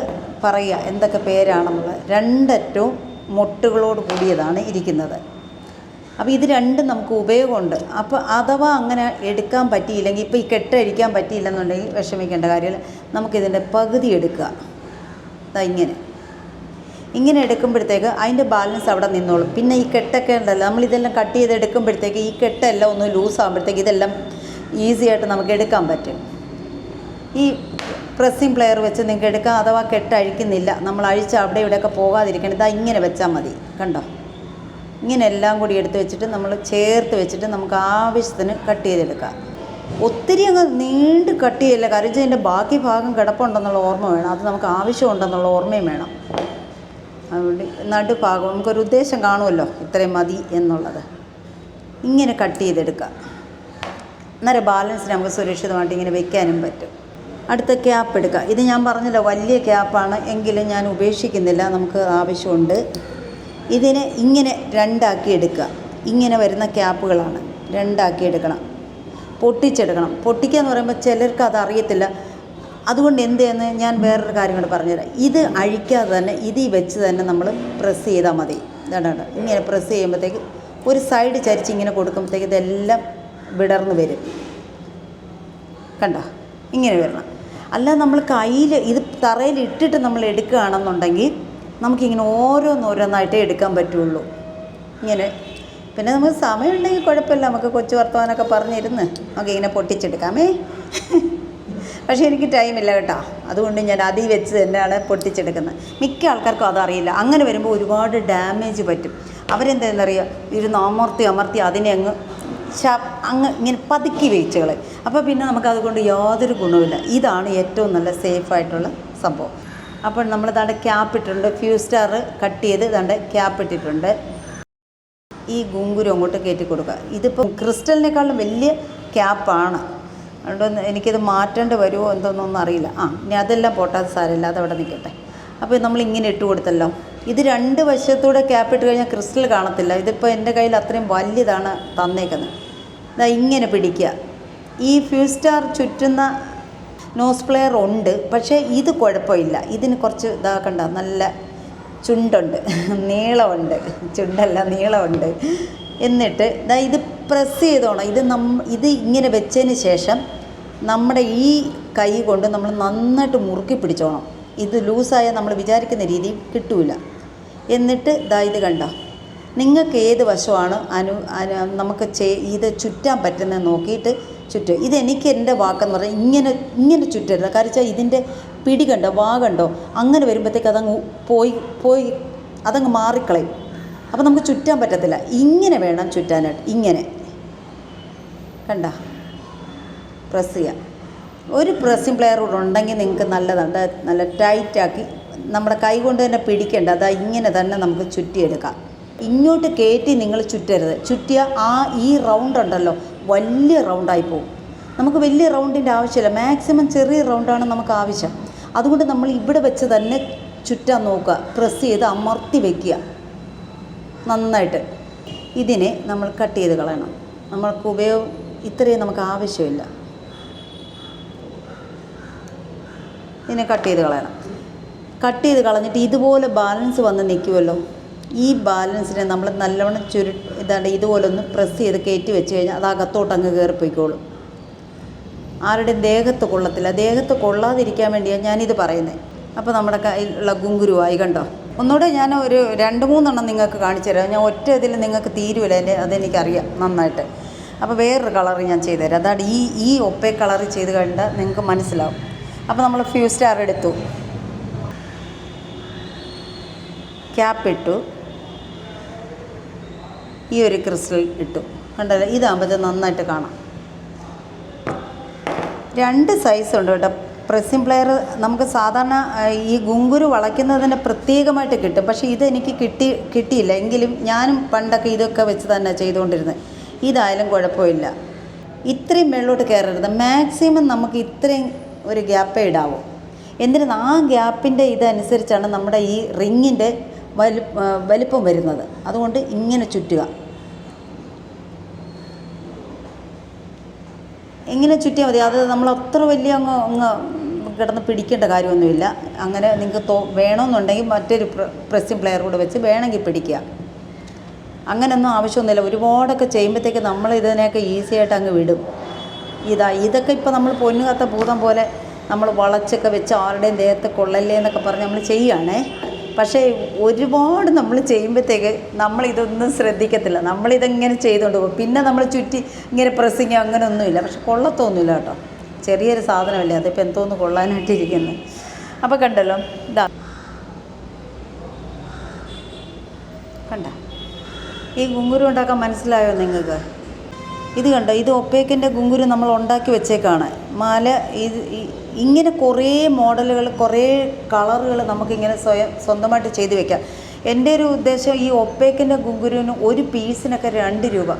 പറയുക എന്തൊക്കെ പേരാണെന്നുള്ളത്. രണ്ടറ്റവും മൊട്ടുകളോട് കൂടിയതാണ് ഇരിക്കുന്നത്. അപ്പോൾ ഇത് രണ്ടും നമുക്ക് ഉപയോഗമുണ്ട്. അപ്പോൾ അഥവാ അങ്ങനെ എടുക്കാൻ പറ്റിയില്ലെങ്കിൽ, ഇപ്പോൾ ഈ കെട്ടഴിക്കാൻ പറ്റിയില്ലെന്നുണ്ടെങ്കിൽ വിഷമിക്കേണ്ട കാര്യമില്ല. നമുക്കിതിൻ്റെ പകുതി എടുക്കുക. ഇങ്ങനെ എടുക്കുമ്പോഴത്തേക്ക് അതിൻ്റെ ബാലൻസ് അവിടെ നിന്നോളും. പിന്നെ ഈ കെട്ടൊക്കെ ഉണ്ടല്ലോ, നമ്മളിതെല്ലാം കട്ട് ചെയ്ത് എടുക്കുമ്പോഴത്തേക്ക് ഈ കെട്ടെല്ലാം ഒന്ന് ലൂസാകുമ്പോഴത്തേക്ക് ഇതെല്ലാം ഈസി ആയിട്ട് നമുക്ക് എടുക്കാൻ പറ്റും. ഈ പ്രസ്സിങ് പ്ലെയർ വെച്ച് നിങ്ങൾക്ക് എടുക്കാം. അഥവാ കെട്ടഴിക്കുന്നില്ല, നമ്മൾ അഴിച്ച് അവിടെ ഇവിടെയൊക്കെ പോകാതിരിക്കണം, ഇങ്ങനെ വെച്ചാൽ മതി. കണ്ടോ, ഇങ്ങനെ എല്ലാം കൂടി എടുത്ത് വെച്ചിട്ട് നമ്മൾ ചേർത്ത് വെച്ചിട്ട് നമുക്ക് ആവശ്യത്തിന് കട്ട് ചെയ്തെടുക്കാം. ഒത്തിരി അങ്ങ് നീണ്ട് കട്ട് ചെയ്യില്ല, കാരണം ഇതിൻ്റെ ബാക്കി ഭാഗം കിടപ്പുണ്ടെന്നുള്ള ഓർമ്മ വേണം. അത് നമുക്ക് ആവശ്യമുണ്ടെന്നുള്ള ഓർമ്മയും വേണം. അതുകൊണ്ട് നടുഭാഗം നമുക്കൊരു ഉദ്ദേശം കാണുമല്ലോ, ഇത്രയും മതി എന്നുള്ളത്. ഇങ്ങനെ കട്ട് ചെയ്തെടുക്കുക. അന്നേരം ബാലൻസ് നമുക്ക് സുരക്ഷിതമായിട്ട് ഇങ്ങനെ വെക്കാനും പറ്റും. അടുത്ത ക്യാപ്പ് എടുക്കുക. ഇത് ഞാൻ പറഞ്ഞല്ലോ വലിയ ക്യാപ്പാണ്, എങ്കിലും ഞാൻ ഉപേക്ഷിക്കുന്നില്ല, നമുക്ക് ആവശ്യമുണ്ട്. ഇതിനെ ഇങ്ങനെ രണ്ടാക്കി എടുക്കുക. ഇങ്ങനെ വരുന്ന ക്യാപ്പുകളാണ്, രണ്ടാക്കി എടുക്കണം, പൊട്ടിച്ചെടുക്കണം. പൊട്ടിക്കുക എന്ന് പറയുമ്പോൾ ചിലർക്ക് അതറിയത്തില്ല. അതുകൊണ്ട് എന്ത് ചെയ്യുന്നത്, ഞാൻ വേറൊരു കാര്യം കൂടെ പറഞ്ഞുതരാം. ഇത് അഴിക്കാതെ തന്നെ ഇതിൽ വെച്ച് തന്നെ നമ്മൾ പ്രസ് ചെയ്താൽ മതി. ഇതാണ് ഇങ്ങനെ പ്രസ് ചെയ്യുമ്പോഴത്തേക്ക് ഒരു സൈഡ് ചരിച്ച് ഇങ്ങനെ കൊടുക്കുമ്പോഴത്തേക്ക് ഇതെല്ലാം വിടർന്ന് വരും. കണ്ടോ, ഇങ്ങനെ വരണം. അല്ല നമ്മൾ കയ്യിൽ ഇത് തറയിൽ ഇട്ടിട്ട് നമ്മൾ എടുക്കുകയാണെന്നുണ്ടെങ്കിൽ നമുക്കിങ്ങനെ ഓരോന്നോരോന്നായിട്ടേ എടുക്കാൻ പറ്റുള്ളൂ. ഇങ്ങനെ പിന്നെ നമുക്ക് സമയമുണ്ടെങ്കിൽ കുഴപ്പമില്ല, നമുക്ക് കൊച്ചു വർത്തമാനമൊക്കെ പറഞ്ഞിരുന്ന് നമുക്കിങ്ങനെ പൊട്ടിച്ചെടുക്കാമേ. പക്ഷേ എനിക്ക് ടൈമില്ല കേട്ടോ, അതുകൊണ്ട് ഞാൻ അതിൽ വെച്ച് തന്നെയാണ് പൊട്ടിച്ചെടുക്കുന്നത്. മിക്ക ആൾക്കാർക്കും അതറിയില്ല. അങ്ങനെ വരുമ്പോൾ ഒരുപാട് ഡാമേജ് പറ്റും. അവരെന്താണെന്നറിയുക, ഇരുന്ന് അമർത്തി അതിനെ അങ്ങ് ഇങ്ങനെ പതുക്കി വെച്ചുകൾ. അപ്പോൾ പിന്നെ നമുക്കതുകൊണ്ട് യാതൊരു ഗുണവുമില്ല. ഇതാണ് ഏറ്റവും നല്ല സേഫായിട്ടുള്ള സംഭവം. അപ്പോൾ നമ്മൾ ദാണ്ട് ക്യാപ്പ് ഇട്ടിട്ടുണ്ട്. ഫ്യൂസ് സ്റ്റാർ കട്ട് ചെയ്ത് ദാണ്ട് ക്യാപ്പ് ഇട്ടിട്ടുണ്ട്. ഈ ഗുങ്കുരു അങ്ങോട്ട് കയറ്റി കൊടുക്കുക. ഇതിപ്പോൾ ക്രിസ്റ്റലിനേക്കാളും വലിയ ക്യാപ്പാണ്, അതുകൊണ്ട് എനിക്കിത് മാറ്റേണ്ടി വരുമോ എന്തോന്നൊന്നും അറിയില്ല. ഇനി അതെല്ലാം പോട്ടാതെ സാരമില്ല, അതവിടെ നിൽക്കട്ടെ. അപ്പോൾ നമ്മളിങ്ങനെ ഇട്ട് കൊടുത്തല്ലോ. ഇത് രണ്ട് വശത്തൂടെ ക്യാപ്പ് ഇട്ട് കഴിഞ്ഞാൽ ക്രിസ്റ്റൽ കാണത്തില്ല. ഇതിപ്പോൾ എൻ്റെ കയ്യിൽ അത്രയും വലിയതാണ് തന്നേക്കുന്നത്. ഇങ്ങനെ പിടിക്കുക. ഈ ഫ്യൂസ് സ്റ്റാർ ചുറ്റുന്ന നോസ് പ്ലെയർ ഉണ്ട്, പക്ഷേ ഇത് കുഴപ്പമില്ല. ഇതിന് കുറച്ച് ഇതാക്കണ്ട, നല്ല ചുണ്ടുണ്ട്, നീളമുണ്ട്, ചുണ്ടല്ല നീളമുണ്ട്. എന്നിട്ട് ഇത് പ്രസ് ചെയ്തോണം. ഇത് ഇങ്ങനെ വെച്ചതിന് ശേഷം നമ്മുടെ ഈ കൈ കൊണ്ട് നമ്മൾ നന്നായിട്ട് മുറുക്കി പിടിച്ചോണം. ഇത് ലൂസായാൽ നമ്മൾ വിചാരിക്കുന്ന രീതിയിൽ കിട്ടൂല. എന്നിട്ട് ഇത് കണ്ടോ, നിങ്ങൾക്ക് ഏത് വശമാണ് നമുക്ക് ഇത് ചുറ്റാൻ പറ്റുന്നത് നോക്കിയിട്ട് ചുറ്റും. ഇതെനിക്ക് എൻ്റെ വാക്കെന്ന് പറഞ്ഞാൽ ഇങ്ങനെ ചുറ്റരുത്. കാരണം വെച്ചാൽ ഇതിൻ്റെ പിടി കണ്ടോ, വാ കണ്ടോ, അങ്ങനെ വരുമ്പോഴത്തേക്ക് അതങ്ങ് പോയി അതങ്ങ് മാറിക്കളയും. അപ്പോൾ നമുക്ക് ചുറ്റാൻ പറ്റത്തില്ല. ഇങ്ങനെ വേണം ചുറ്റാനായിട്ട്. ഇങ്ങനെ കണ്ട പ്രസ് ചെയ്യാം. ഒരു പ്രസ്സിങ് പ്ലെയർ കൂടെ ഉണ്ടെങ്കിൽ നിങ്ങൾക്ക് നല്ലതാണ്. നല്ല ടൈറ്റാക്കി നമ്മുടെ കൈ കൊണ്ട് തന്നെ പിടിക്കേണ്ട. ഇങ്ങനെ തന്നെ നമുക്ക് ചുറ്റിയെടുക്കാം. ഇങ്ങോട്ട് കയറ്റി നിങ്ങൾ ചുറ്റരുത്. ചുറ്റിയ ഈ റൗണ്ട് ഉണ്ടല്ലോ, വലിയ റൗണ്ടായി പോകും. നമുക്ക് വലിയ റൗണ്ടിൻ്റെ ആവശ്യമില്ല, മാക്സിമം ചെറിയ റൗണ്ടാണ് നമുക്ക് ആവശ്യം. അതുകൊണ്ട് നമ്മൾ ഇവിടെ വെച്ച് തന്നെ ചുറ്റാൻ നോക്കുക. പ്രസ് ചെയ്ത് അമർത്തി വയ്ക്കുക നന്നായിട്ട്. ഇതിനെ നമ്മൾ കട്ട് ചെയ്ത് കളയണം. നമ്മൾക്ക് ഇത്രയും നമുക്ക് ആവശ്യമില്ല. ഇതിനെ കട്ട് ചെയ്ത് കളയണം. കട്ട് ചെയ്ത് കളഞ്ഞിട്ട് ഇതുപോലെ ബാലൻസ് വന്ന് നിൽക്കുമല്ലോ, ഈ ബാലൻസിനെ നമ്മൾ നല്ലവണ്ണം ഇതുപോലെ ഒന്ന് പ്രസ് ചെയ്ത് കയറ്റി വെച്ച് കഴിഞ്ഞാൽ അത് അകത്തോട്ടങ്ങ് കയറിപ്പോയിക്കോളും. ആരുടെയും ദേഹത്ത് കൊള്ളത്തില്ല. ദേഹത്ത് കൊള്ളാതിരിക്കാൻ വേണ്ടിയാണ് ഞാനിത് പറയുന്നത്. അപ്പോൾ നമ്മുടെ കയ്യിലുള്ള ഗുങ്കുരുവായി കണ്ടോ. ഒന്നുകൂടെ ഞാൻ ഒരു 2-3 നിങ്ങൾക്ക് കാണിച്ചു തരാം. ഞാൻ ഒറ്റ ഇതിൽ നിങ്ങൾക്ക് തീരുമില്ല, അതെനിക്കറിയാം നന്നായിട്ട്. അപ്പോൾ വേറൊരു കളർ ഞാൻ ചെയ്തുതരാം. അതാണ് ഈ ഒപ്പേ കളർ ചെയ്ത് കണ്ടാൽ നിങ്ങൾക്ക് മനസ്സിലാവും. അപ്പോൾ നമ്മൾ ഫ്യൂസ് സ്റ്റാർ എടുത്തു, ക്യാപ്പ് ഇട്ടു, ഈ ഒരു ക്രിസ്റ്റൽ ഇട്ടു. കണ്ടല്ലോ, ഇതാകുമ്പോൾ നന്നായിട്ട് കാണാം. 2 സൈസ് ഉണ്ട് കേട്ടോ. പ്രസ്സിങ് പ്ലെയർ നമുക്ക് സാധാരണ ഈ ഗുങ്കുരു വളയ്ക്കുന്നതിന് പ്രത്യേകമായിട്ട് കിട്ടും. പക്ഷേ ഇതെനിക്ക് കിട്ടിയില്ല. എങ്കിലും ഞാനും പണ്ടൊക്കെ ഇതൊക്കെ വെച്ച് തന്നെ ചെയ്തുകൊണ്ടിരുന്നത്. ഇതായാലും കുഴപ്പമില്ല. ഇത്രയും മേളിലോട്ട് കയറരുത്. മാക്സിമം നമുക്ക് ഇത്രയും ഒരു ഗ്യാപ്പേ ഇടാവൂ. എന്നിട്ട് ആ ഗ്യാപ്പിൻ്റെ ഇതനുസരിച്ചാണ് നമ്മുടെ ഈ റിങ്ങിൻ്റെ വലിപ്പം വരുന്നത്. അതുകൊണ്ട് ഇങ്ങനെ ചുറ്റുക. ഇങ്ങനെ ചുറ്റിയാൽ മതി. അത് നമ്മൾ അത്ര വലിയ അങ്ങ് കിടന്ന് പിടിക്കേണ്ട കാര്യമൊന്നുമില്ല. അങ്ങനെ നിങ്ങൾക്ക് വേണമെന്നുണ്ടെങ്കിൽ മറ്റൊരു പ്രസ്സിങ് പ്ലെയർ കൂടെ വെച്ച് വേണമെങ്കിൽ പിടിക്കുക. അങ്ങനെയൊന്നും ആവശ്യമൊന്നുമില്ല. ഒരുപാടൊക്കെ ചെയ്യുമ്പോഴത്തേക്ക് നമ്മൾ ഇതിനെയൊക്കെ ഈസി ആയിട്ട് അങ്ങ് വിടും. ഇതൊക്കെ ഇപ്പോൾ നമ്മൾ പൊന്നുകാത്ത ഭൂതം പോലെ നമ്മൾ വളച്ചൊക്കെ വെച്ച് ആരുടെയും ദേഹത്ത് കൊള്ളല്ലേ എന്നൊക്കെ പറഞ്ഞ് നമ്മൾ ചെയ്യുകയാണേ. പക്ഷേ ഒരുപാട് നമ്മൾ ചെയ്യുമ്പോഴത്തേക്ക് നമ്മളിതൊന്നും ശ്രദ്ധിക്കത്തില്ല. നമ്മളിതെങ്ങനെ ചെയ്തുകൊണ്ട് പോകും. പിന്നെ നമ്മൾ ചുറ്റി ഇങ്ങനെ പ്രസ്സിങ് അങ്ങനെയൊന്നുമില്ല. പക്ഷെ കൊള്ളത്തൊന്നുമില്ല കേട്ടോ. ചെറിയൊരു സാധനമല്ലേ, അതിപ്പോൾ എന്തോന്ന് കൊള്ളാനായിട്ടിരിക്കുന്നത്. അപ്പോൾ കണ്ടല്ലോ, കണ്ട ഈ ഗുങ്കുരു ഉണ്ടാക്കാൻ മനസ്സിലായോ നിങ്ങൾക്ക്? ഇത് കണ്ടോ, ഇത് ഒപ്പേക്കിൻ്റെ ഗുങ്കുരു നമ്മൾ ഉണ്ടാക്കി വെച്ചേക്കാണ്. മാല ഇങ്ങനെ കുറേ മോഡലുകൾ, കുറേ കളറുകൾ നമുക്കിങ്ങനെ സ്വന്തമായിട്ട് ചെയ്ത് വെക്കാം. എൻ്റെ ഒരു ഉദ്ദേശം ഈ ഒപ്പേക്കിൻ്റെ ഗുങ്കുരുവിന് ഒരു പീസിനൊക്കെ 2 രൂപ.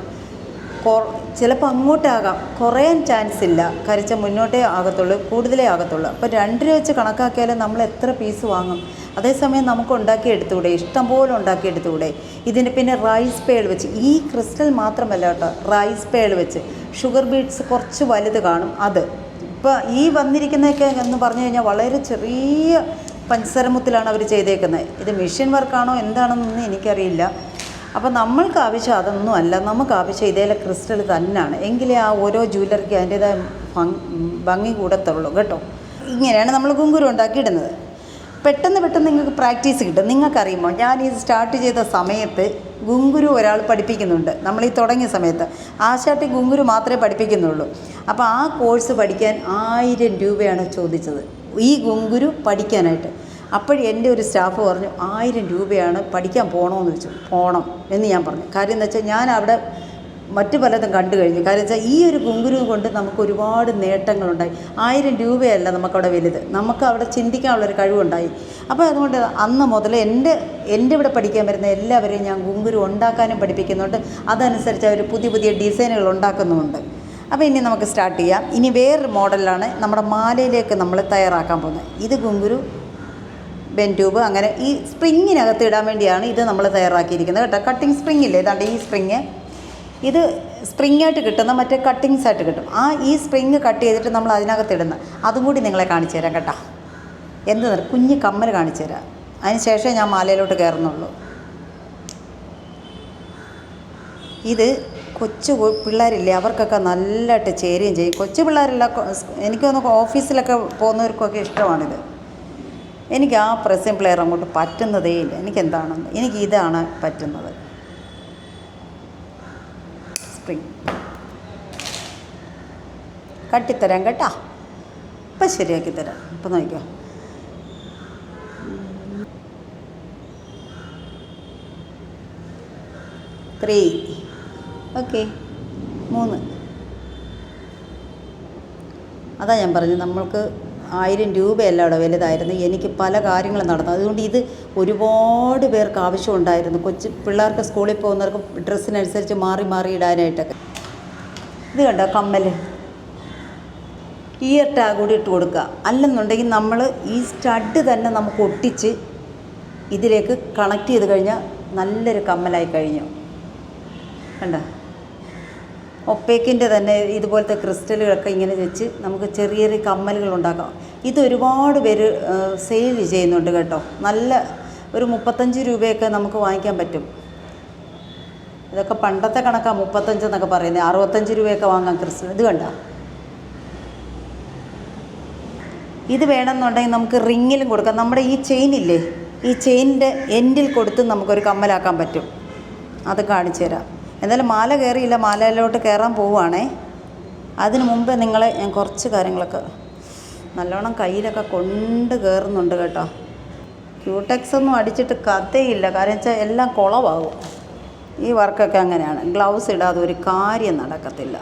ചിലപ്പോൾ അങ്ങോട്ടാകാം, കുറയാൻ ചാൻസ് ഇല്ല. കരിച്ച മുന്നോട്ടേ ആകത്തുള്ളൂ, കൂടുതലേ ആകത്തുള്ളൂ. അപ്പോൾ 2 രൂപ വെച്ച് കണക്കാക്കിയാലും നമ്മൾ എത്ര പീസ് വാങ്ങും? അതേസമയം നമുക്ക് ഉണ്ടാക്കിയെടുത്തുകൂടെ, ഇഷ്ടംപോലെ ഉണ്ടാക്കിയെടുത്തുകൂടെ? ഇതിന് പിന്നെ റൈസ് പേൾ വെച്ച്, ഈ ക്രിസ്റ്റൽ മാത്രമല്ല കേട്ടോ, റൈസ് പേൾ വെച്ച് ഷുഗർ ബീഡ്സ് കുറച്ച് വലുത് കാണും. അത് ഇപ്പോൾ ഈ വന്നിരിക്കുന്നതൊക്കെ എന്ന് പറഞ്ഞു കഴിഞ്ഞാൽ വളരെ ചെറിയ പഞ്ചസാരമുത്തിലാണ് അവർ ചെയ്തേക്കുന്നത്. ഇത് മെഷീൻ വർക്കാണോ എന്താണെന്നൊന്നും എനിക്കറിയില്ല. അപ്പോൾ നമ്മൾക്ക് ആവശ്യം അതൊന്നും അല്ല. നമുക്ക് ആവശ്യം ഇതേലെ ക്രിസ്റ്റൽ തന്നെയാണ്. എങ്കിലേ ആ ഓരോ ജ്വല്ലറിക്ക് അതിൻ്റേതായ ഭംഗി കൂടത്തുള്ളൂ കേട്ടോ. ഇങ്ങനെയാണ് നമ്മൾ ഗുങ്കുരു ഉണ്ടാക്കിയിടുന്നത്. പെട്ടെന്ന് നിങ്ങൾക്ക് പ്രാക്ടീസ് കിട്ടും. നിങ്ങൾക്കറിയുമോ, ഞാൻ ഈ സ്റ്റാർട്ട് ചെയ്ത സമയത്ത് ഗുങ്കുരു ഒരാൾ പഠിപ്പിക്കുന്നുണ്ട്. നമ്മൾ ഈ തുടങ്ങിയ സമയത്ത് ആശാട്ടി ഗുങ്കുരു മാത്രമേ പഠിപ്പിക്കുന്നുള്ളൂ. അപ്പോൾ ആ കോഴ്സ് പഠിക്കാൻ 1000 രൂപയാണ് ചോദിച്ചത്, ഈ ഗുങ്കുരു പഠിക്കാനായിട്ട്. അപ്പോഴും എൻ്റെ ഒരു സ്റ്റാഫ് പറഞ്ഞു 1000 രൂപയാണ്, പഠിക്കാൻ പോകണമെന്ന് വെച്ചു. പോകണം എന്ന് ഞാൻ പറഞ്ഞു. കാര്യം എന്ന് വെച്ചാൽ ഞാൻ അവിടെ മറ്റു പലതും കണ്ടു കഴിഞ്ഞു. കാര്യം വെച്ചാൽ ഈ ഒരു ഗുങ്കുരു കൊണ്ട് നമുക്ക് ഒരുപാട് നേട്ടങ്ങളുണ്ടായി. 1000 രൂപയല്ല നമുക്കവിടെ വലുത്, നമുക്ക് അവിടെ ചിന്തിക്കാനുള്ളൊരു കഴിവുണ്ടായി. അപ്പോൾ അതുകൊണ്ട് അന്ന് മുതൽ എൻ്റെ ഇവിടെ പഠിക്കാൻ വരുന്ന എല്ലാവരെയും ഞാൻ ഗുങ്കുരു ഉണ്ടാക്കാനും പഠിപ്പിക്കുന്നുണ്ട്. അതനുസരിച്ച് അവർ പുതിയ ഡിസൈനുകൾ ഉണ്ടാക്കുന്നുമുണ്ട്. അപ്പോൾ ഇനി നമുക്ക് സ്റ്റാർട്ട് ചെയ്യാം. ഇനി വേറൊരു മോഡലാണ് നമ്മുടെ മാലയിലേക്ക് നമ്മൾ തയ്യാറാക്കാൻ പോകുന്നത്. ഇത് ഗുങ്കുരു ബെൻ ട്യൂബ്, അങ്ങനെ ഈ സ്പ്രിങ്ങിനകത്ത് ഇടാൻ വേണ്ടിയാണ് ഇത് നമ്മൾ തയ്യാറാക്കിയിരിക്കുന്നത് കേട്ടോ. കട്ടിങ് സ്പ്രിങ് ഇല്ലേ, ഇതാണ്ട് ഈ സ്പ്രിങ്, ഇത് സ്പ്രിങ്ങായിട്ട് കിട്ടുന്ന മറ്റേ കട്ടിങ്സ് ആയിട്ട് കിട്ടും. ഈ സ്പ്രിങ് കട്ട് ചെയ്തിട്ട് നമ്മൾ അതിനകത്ത് ഇടുന്ന അതും കൂടി നിങ്ങളെ കാണിച്ചു തരാം കേട്ടോ. എന്ത് കുഞ്ഞ് കമ്മൽ കാണിച്ചു തരാം. അതിന് ശേഷം ഞാൻ മാലയിലോട്ട് കയറുന്നുള്ളൂ. ഇത് കൊച്ചു പിള്ളേരില്ലേ, അവർക്കൊക്കെ നല്ലതായിട്ട് ചേരുകയും ചെയ്യും. കൊച്ചു പിള്ളേരല്ല, എനിക്ക് തോന്നുന്നു ഓഫീസിലൊക്കെ പോകുന്നവർക്കൊക്കെ ഇഷ്ടമാണിത്. എനിക്ക് ആ പ്രസ്സിങ് പ്ലെയർ അങ്ങോട്ട് പറ്റുന്നതേ ഇല്ല. എനിക്കെന്താണെന്ന്, എനിക്ക് ഇതാണ് പറ്റുന്നത്. സ്പ്രിങ് കട്ടിത്തരാം കേട്ടോ. ഇപ്പം ശരിയാക്കി തരാം. ഇപ്പം നോക്കിക്കോ. Three, okay, 3. അതാ ഞാൻ പറഞ്ഞത്, നമ്മൾക്ക് 1000 രൂപയല്ല അവിടെ വലുതായിരുന്നു. എനിക്ക് പല കാര്യങ്ങളും നടന്നു. അതുകൊണ്ട് ഇത് ഒരുപാട് പേർക്ക് ആവശ്യമുണ്ടായിരുന്നു. കൊച്ചു പിള്ളേർക്ക്, സ്കൂളിൽ പോകുന്നവർക്ക് ഡ്രസ്സിനനുസരിച്ച് മാറി ഇടാനായിട്ടൊക്കെ. ഇത് കണ്ടോ, കമ്മൽ, ഇയർ ടാഗ് കൂടി ഇട്ട് കൊടുക്കുക. അല്ലെന്നുണ്ടെങ്കിൽ നമ്മൾ ഈ സ്റ്റഡ് തന്നെ നമുക്ക് ഒട്ടിച്ച് ഇതിലേക്ക് കണക്ട് ചെയ്ത് കഴിഞ്ഞാൽ നല്ലൊരു കമ്മലായി കഴിഞ്ഞു. കണ്ടോ, ഒപ്പേക്കിൻ്റെ തന്നെ ഇതുപോലത്തെ ക്രിസ്റ്റലുകളൊക്കെ ഇങ്ങനെ വെച്ച് നമുക്ക് ചെറിയ കമ്മലുകൾ ഉണ്ടാക്കാം. ഇത് ഒരുപാട് പേര് സെയിൽ ചെയ്യുന്നുണ്ട് കേട്ടോ. നല്ല ഒരു 35 രൂപയൊക്കെ നമുക്ക് വാങ്ങിക്കാൻ പറ്റും. ഇതൊക്കെ പണ്ടത്തെ കണക്കാണ് 35 എന്നൊക്കെ പറയുന്നത്. 65 രൂപയൊക്കെ വാങ്ങാം ക്രിസ്റ്റൽ. ഇത് കണ്ടോ, ഇത് വേണമെന്നുണ്ടെങ്കിൽ നമുക്ക് റിങ്ങിലും കൊടുക്കാം. നമ്മുടെ ഈ ചെയിനില്ലേ, ഈ ചെയിനിൻ്റെ എൻഡിൽ കൊടുത്ത് നമുക്കൊരു കമ്മലാക്കാൻ പറ്റും. അത് കാണിച്ചു തരാം. എന്തായാലും മാല കയറിയില്ല, മാലയിലോട്ട് കയറാൻ പോവുകയാണേ. അതിന് മുമ്പ് നിങ്ങളെ ഞാൻ കുറച്ച് കാര്യങ്ങളൊക്കെ നല്ലോണം കയ്യിലൊക്കെ കൊണ്ട് കയറുന്നുണ്ട് കേട്ടോ. ക്യൂടെക്സ് ഒന്നും അടിച്ചിട്ട് കഥയില്ല. കാര്യം വെച്ചാൽ എല്ലാം കുളമാകും. ഈ വർക്കൊക്കെ അങ്ങനെയാണ്. ഗ്ലൗസ് ഇടാതെ ഒരു കാര്യം നടക്കത്തില്ല.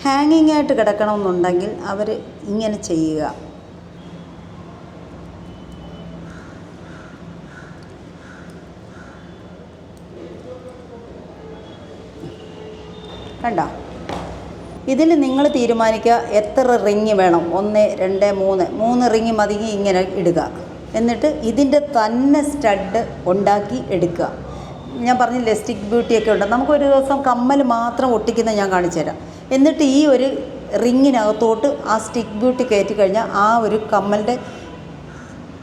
ഹാങ്ങിങ് ആയിട്ട് കിടക്കണമെന്നുണ്ടെങ്കിൽ അവർ ഇങ്ങനെ ചെയ്യുക. കണ്ടോ, ഇതിൽ നിങ്ങൾ തീരുമാനിക്കുക എത്ര റിങ് വേണം. 1, 2, 3 റിങ് മതിങ്ങി ഇങ്ങനെ ഇടുക. എന്നിട്ട് ഇതിൻ്റെ തന്നെ സ്റ്റഡ് ഉണ്ടാക്കി എടുക്കുക. ഞാൻ പറഞ്ഞില്ലേ സ്റ്റിക്ക് ബ്യൂട്ടിയൊക്കെ ഉണ്ട്. നമുക്കൊരു ദിവസം കമ്മൽ മാത്രം ഒട്ടിക്കുന്ന ഞാൻ കാണിച്ചു തരാം. എന്നിട്ട് ഈ ഒരു റിങ്ങിനകത്തോട്ട് ആ സ്റ്റിക്ക് ബ്യൂട്ടി കയറ്റി കഴിഞ്ഞാൽ ആ ഒരു കമ്മലിൻ്റെ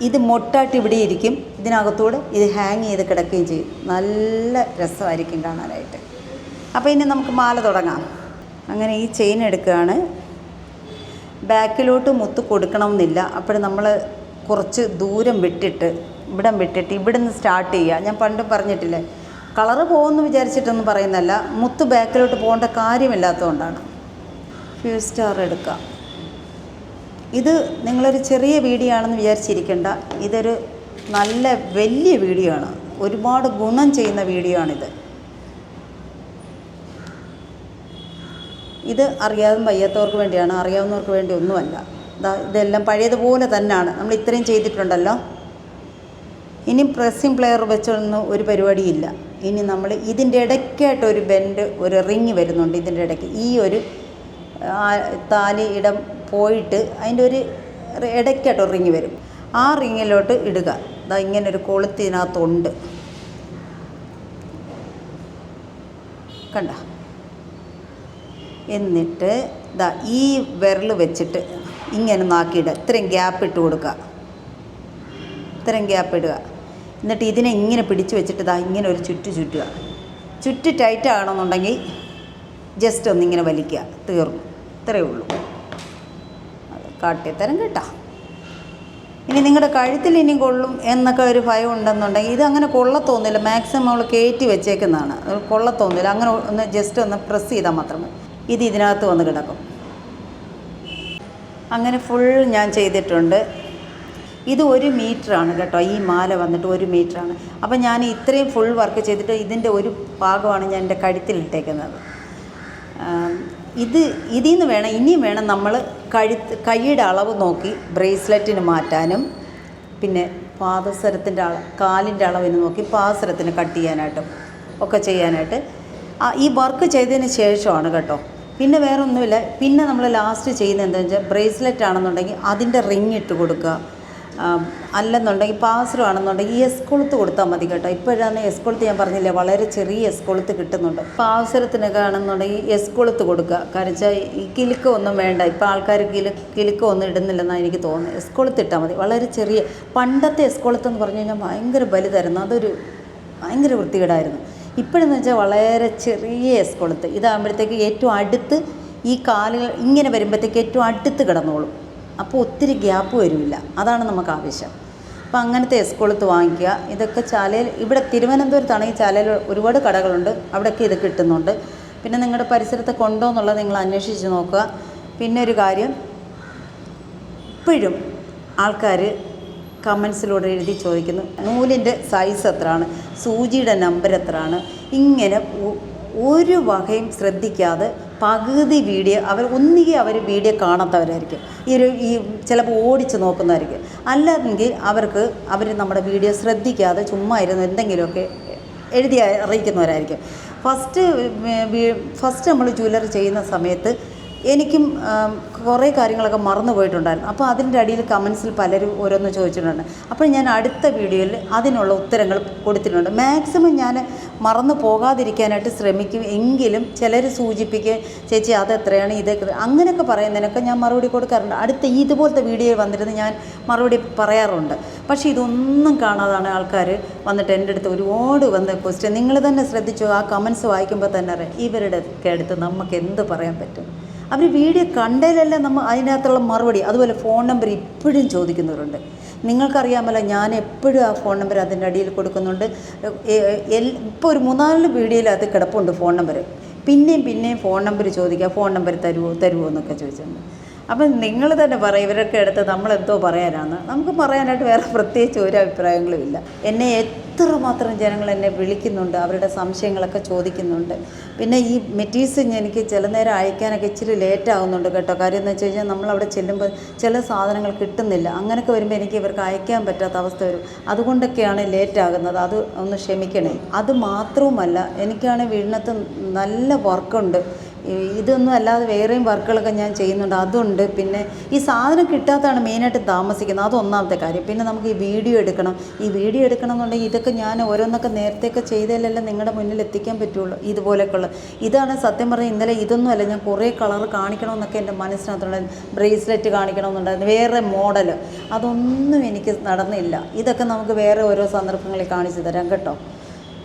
ഇത് മൊട്ടായിട്ട് ഇവിടെ ഇരിക്കും. ഇതിനകത്തൂടെ ഇത് ഹാങ് ചെയ്ത് കിടക്കുകയും ചെയ്യും. നല്ല രസമായിരിക്കും കാണാനായിട്ട്. അപ്പോൾ ഇനി നമുക്ക് മാല തുടങ്ങാം. അങ്ങനെ ഈ ചെയിൻ എടുക്കുകയാണ്. ബാക്കിലോട്ട് മുത്ത് കൊടുക്കണമെന്നില്ല. അപ്പോൾ നമ്മൾ കുറച്ച് ദൂരം വിട്ടിട്ട് ഇവിടുന്ന് സ്റ്റാർട്ട് ചെയ്യുക. ഞാൻ പണ്ട് പറഞ്ഞിട്ടില്ലേ, കളറ് പോകുമെന്ന് വിചാരിച്ചിട്ടൊന്നും പറയുന്നല്ല, മുത്ത് ബാക്കിലോട്ട് പോകേണ്ട കാര്യമില്ലാത്തതുകൊണ്ടാണ്. ഫ്യൂസ് സ്റ്റാർ എടുക്കാം. ഇത് നിങ്ങളൊരു ചെറിയ വീഡിയോ ആണെന്ന് വിചാരിച്ചിരിക്കേണ്ട. ഇതൊരു നല്ല വലിയ വീഡിയോ ആണ്. ഒരുപാട് ഗുണം ചെയ്യുന്ന വീഡിയോ ആണിത്. ഇത് അറിയാതെ വയ്യാത്തവർക്ക് വേണ്ടിയാണ്, അറിയാവുന്നവർക്ക് വേണ്ടി ഒന്നുമല്ല. ഇതെല്ലാം പഴയതുപോലെ തന്നെയാണ്. നമ്മൾ ഇത്രയും ചെയ്തിട്ടുണ്ടല്ലോ. ഇനി പ്രസ്സിങ് പ്ലെയർ വെച്ചൊന്നും ഒരു പരിപാടിയില്ല. ഇനി നമ്മൾ ഇതിൻ്റെ ഇടയ്ക്കായിട്ട് ഒരു ബെൻഡ്, ഒരു റിങ് വരുന്നുണ്ട്. ഇതിൻ്റെ ഇടയ്ക്ക് ഈ ഒരു താലി ഇടം പോയിട്ട് അതിൻ്റെ ഒരു ഇടയ്ക്കായിട്ട് ഒരു റിങ് വരും. ആ റിങ്ങിലോട്ട് ഇടുക. ഇങ്ങനൊരു കൊളുത്ത് ഇതിനകത്തുണ്ട്, കണ്ട. എന്നിട്ട് ഈ വിരൽ വെച്ചിട്ട് ഇങ്ങനെ നാക്കിയിടുക. ഇത്രയും ഗ്യാപ്പ് ഇട്ട് കൊടുക്കുക. ഇത്രയും ഗ്യാപ്പ് ഇടുക. എന്നിട്ട് ഇതിനെ ഇങ്ങനെ പിടിച്ച് വെച്ചിട്ട് ഇങ്ങനെ ഒരു ചുറ്റുക. ചുറ്റ് ടൈറ്റ് ആകണമെന്നുണ്ടെങ്കിൽ ജസ്റ്റ് ഒന്നിങ്ങനെ വലിക്കുക. തീർന്നു. ഇത്രയേ ഉള്ളൂ. അത് കാട്ടിത്തരം കേട്ടോ. ഇനി നിങ്ങളുടെ കഴുത്തിൽ ഇനി കൊള്ളും എന്നൊക്കെ ഒരു ഭയം ഉണ്ടെന്നുണ്ടെങ്കിൽ ഇത് അങ്ങനെ കൊള്ളത്തൊന്നുമില്ല. മാക്സിമം നമ്മൾ കയറ്റി വെച്ചേക്കുന്നതാണ്. കൊള്ളത്തൊന്നുമില്ല. അങ്ങനെ ഒന്ന് ജസ്റ്റ് ഒന്ന് പ്രസ് ചെയ്താൽ മാത്രമേ ഇത് ഇതിനകത്ത് വന്ന് കിടക്കും. അങ്ങനെ ഫുൾ ഞാൻ ചെയ്തിട്ടുണ്ട്. ഇത് 1 മീറ്ററാണ് കേട്ടോ. ഈ മാല വന്നിട്ട് 1 മീറ്ററാണ്. അപ്പം ഞാൻ ഇത്രയും ഫുൾ വർക്ക് ചെയ്തിട്ട് ഇതിൻ്റെ ഒരു ഭാഗമാണ് ഞാൻ എൻ്റെ കഴുത്തിലിട്ടേക്കുന്നത്. ഇതിൽ നിന്ന് ഇനിയും വേണം നമ്മൾ കൈയുടെ അളവ് നോക്കി ബ്രേസ്ലെറ്റിന് മാറ്റാനും, പിന്നെ പാദസരത്തിൻ്റെ കാലിൻ്റെ അളവിന് നോക്കി പാദസരത്തിന് കട്ട് ചെയ്യാനായിട്ടും ഒക്കെ ചെയ്യാനായിട്ട്. ഈ വർക്ക് ചെയ്തതിന് ശേഷമാണ് കേട്ടോ. പിന്നെ വേറെ ഒന്നുമില്ല. പിന്നെ നമ്മൾ ലാസ്റ്റ് ചെയ്യുന്നത് എന്താണെന്ന് വെച്ചാൽ, ബ്രേസ്ലെറ്റ് ആണെന്നുണ്ടെങ്കിൽ അതിൻ്റെ റിങ് ഇട്ട് കൊടുക്കുക. അല്ലെന്നുണ്ടെങ്കിൽ പാവസരമാണെന്നുണ്ടെങ്കിൽ എസ്കൊളുത്ത് കൊടുത്താൽ മതി കേട്ടോ. ഇപ്പോഴാണ് എസ്കൊളുത്ത് ഞാൻ പറഞ്ഞില്ലേ, വളരെ ചെറിയ എസ്കൊളുത്ത് കിട്ടുന്നുണ്ട്. പാവസരത്തിനൊക്കെ ആണെന്നുണ്ടെങ്കിൽ എസ്കൊളുത്ത് കൊടുക്കുക. കാരണം വെച്ചാൽ ഈ കിലുക്കമൊന്നും വേണ്ട. ഇപ്പോൾ ആൾക്കാർ കിലുക്കമൊന്നും ഇടുന്നില്ലെന്നാണ് എനിക്ക് തോന്നുന്നത്. എസ്കൊളുത്ത് ഇട്ടാൽ മതി. വളരെ ചെറിയ, പണ്ടത്തെ എസ്കൊളുത്ത് എന്ന് പറഞ്ഞു കഴിഞ്ഞാൽ ഭയങ്കര വലുതായിരുന്നു. അതൊരു ഭയങ്കര വൃത്തികേടായിരുന്നു. ഇപ്പോഴെന്ന് വെച്ചാൽ വളരെ ചെറിയ എസ്കൊളുത്ത്. ഇതാകുമ്പോഴത്തേക്ക് ഏറ്റവും അടുത്ത് ഈ കാലുകൾ ഇങ്ങനെ വരുമ്പോഴത്തേക്ക് ഏറ്റവും അടുത്ത് കിടന്നോളും. അപ്പോൾ ഒത്തിരി ഗ്യാപ്പ് വരില്ല. അതാണ് നമുക്ക് ആവശ്യം. അപ്പോൾ അങ്ങനത്തെ എസ്കൊളുത്ത് വാങ്ങിക്കുക. ഇതൊക്കെ ചാലയിൽ, ഇവിടെ തിരുവനന്തപുരത്താണെങ്കിൽ ചാലയിൽ ഒരുപാട് കടകളുണ്ട്. അവിടെയൊക്കെ ഇത് കിട്ടുന്നുണ്ട്. പിന്നെ നിങ്ങളുടെ പരിസരത്ത് കൊണ്ടോ എന്നുള്ളത് നിങ്ങൾ അന്വേഷിച്ച് നോക്കുക. പിന്നെ ഒരു കാര്യം, ഇപ്പോഴും ആൾക്കാർ കമൻസിലൂടെ എഴുതി ചോദിക്കുന്നു, നൂലിൻ്റെ സൈസ് എത്രയാണ്, സൂചിയുടെ നമ്പർ എത്രയാണ്. ഇങ്ങനെ ഒരു വകയും ശ്രദ്ധിക്കാതെ പകുതി വീഡിയോ ഒന്നുകിൽ അവർ വീഡിയോ കാണാത്തവരായിരിക്കും, ഈ ചിലപ്പോൾ ഓടിച്ച് നോക്കുന്നതായിരിക്കും. അല്ലെങ്കിൽ അവർ നമ്മുടെ വീഡിയോ ശ്രദ്ധിക്കാതെ ചുമ്മാ ഇരുന്ന് എന്തെങ്കിലുമൊക്കെ എഴുതി അറിയിക്കുന്നവരായിരിക്കും. ഫസ്റ്റ് നമ്മൾ ജ്വല്ലറി ചെയ്യുന്ന സമയത്ത് എനിക്കും കുറേ കാര്യങ്ങളൊക്കെ മറന്നു പോയിട്ടുണ്ടായിരുന്നു. അപ്പോൾ അതിൻ്റെ അടിയിൽ കമൻസിൽ പലരും ഓരോന്ന് ചോദിച്ചിട്ടുണ്ട്. അപ്പോൾ ഞാൻ അടുത്ത വീഡിയോയിൽ അതിനുള്ള ഉത്തരങ്ങൾ കൊടുത്തിട്ടുണ്ട്. മാക്സിമം ഞാൻ മറന്നു പോകാതിരിക്കാനായിട്ട് ശ്രമിക്കും. എങ്കിലും ചിലർ സൂചിപ്പിക്കുകയും ചേച്ചി അതെത്രയാണ് ഇതൊക്കെ അങ്ങനെയൊക്കെ പറയുന്നതിനൊക്കെ ഞാൻ മറുപടി കൊടുക്കാറുണ്ട്. അടുത്ത ഇതുപോലത്തെ വീഡിയോ വന്നിരുന്ന് ഞാൻ മറുപടി പറയാറുണ്ട്. പക്ഷേ ഇതൊന്നും കാണാതാണ് ആൾക്കാർ വന്നിട്ട് എൻ്റെ അടുത്ത് ഒരുപാട് വന്ന ക്വസ്റ്റ്യൻ. നിങ്ങൾ തന്നെ ശ്രദ്ധിച്ചു, ആ കമൻസ് വായിക്കുമ്പോൾ തന്നെ അറിയാം ഇവരുടെ ഒക്കെ അടുത്ത് നമുക്ക് എന്ത് പറയാൻ പറ്റും. അവർ വീഡിയോ കണ്ടതിലെല്ലാം നമ്മൾ അതിനകത്തുള്ള മറുപടി. അതുപോലെ ഫോൺ നമ്പർ ഇപ്പോഴും ചോദിക്കുന്നവരുണ്ട്. നിങ്ങൾക്കറിയാമല്ലോ, ഞാൻ എപ്പോഴും ആ ഫോൺ നമ്പർ അതിൻ്റെ അടിയിൽ കൊടുക്കുന്നുണ്ട്. ഇപ്പോൾ ഒരു 3-4 വീഡിയോയിൽ അത് കിടപ്പുണ്ട് ഫോൺ നമ്പർ. പിന്നെയും ഫോൺ നമ്പർ ചോദിക്കുക, ഫോൺ നമ്പർ തരുമോ എന്നൊക്കെ ചോദിച്ചിട്ടുണ്ട്. അപ്പം നിങ്ങൾ തന്നെ പറയും, ഇവരൊക്കെ എടുത്ത് നമ്മളെന്തോ പറയാനാണ്. നമുക്ക് പറയാനായിട്ട് വേറെ പ്രത്യേകിച്ച് ഒരു അഭിപ്രായങ്ങളും ഇല്ല. എന്നെ എത്രമാത്രം ജനങ്ങൾ എന്നെ വിളിക്കുന്നുണ്ട്, അവരുടെ സംശയങ്ങളൊക്കെ ചോദിക്കുന്നുണ്ട്. പിന്നെ ഈ മെറ്റീരിയൽസ് എനിക്ക് ചില നേരം അയക്കാനൊക്കെ ഇച്ചിരി ലേറ്റ് ആകുന്നുണ്ട് കേട്ടോ. കാര്യം എന്ന് വെച്ച് കഴിഞ്ഞാൽ നമ്മളവിടെ ചെല്ലുമ്പോൾ ചില സാധനങ്ങൾ കിട്ടുന്നില്ല. അങ്ങനെയൊക്കെ വരുമ്പോൾ എനിക്ക് ഇവർക്ക് അയക്കാൻ പറ്റാത്ത അവസ്ഥ വരും. അതുകൊണ്ടൊക്കെയാണ് ലേറ്റ് ആകുന്നത്. അത് ഒന്ന് ക്ഷമിക്കണേ. അത് മാത്രവുമല്ല, എനിക്കാണെങ്കിൽ വീടിനകത്ത് നല്ല വർക്കുണ്ട്. ഇതൊന്നും അല്ലാതെ വേറെയും വർക്കുകളൊക്കെ ഞാൻ ചെയ്യുന്നുണ്ട്, അതുണ്ട്. പിന്നെ ഈ സാധനം കിട്ടാത്തതാണ് മെയിനായിട്ട് താമസിക്കുന്നത്, അതൊന്നാമത്തെ കാര്യം. പിന്നെ നമുക്ക് ഈ വീഡിയോ എടുക്കണം എന്നുണ്ടെങ്കിൽ ഇതൊക്കെ ഞാൻ ഓരോന്നൊക്കെ നേരത്തെയൊക്കെ ചെയ്തതിലെല്ലാം നിങ്ങളുടെ മുന്നിൽ എത്തിക്കാൻ പറ്റുള്ളൂ. ഇതുപോലെയൊക്കെയുള്ള ഇതാണ് സത്യം പറഞ്ഞാൽ. ഇന്നലെ ഇതൊന്നും അല്ല, ഞാൻ കുറേ കളർ കാണിക്കണമെന്നൊക്കെ എൻ്റെ മനസ്സിനകത്തുണ്ടായിരുന്നു. ബ്രേസ്ലെറ്റ് കാണിക്കണമെന്നുണ്ടായിരുന്നു, വേറെ മോഡൽ, അതൊന്നും എനിക്ക് നടന്നില്ല. ഇതൊക്കെ നമുക്ക് വേറെ ഓരോ സന്ദർഭങ്ങളിൽ കാണിച്ചു തരാം കേട്ടോ.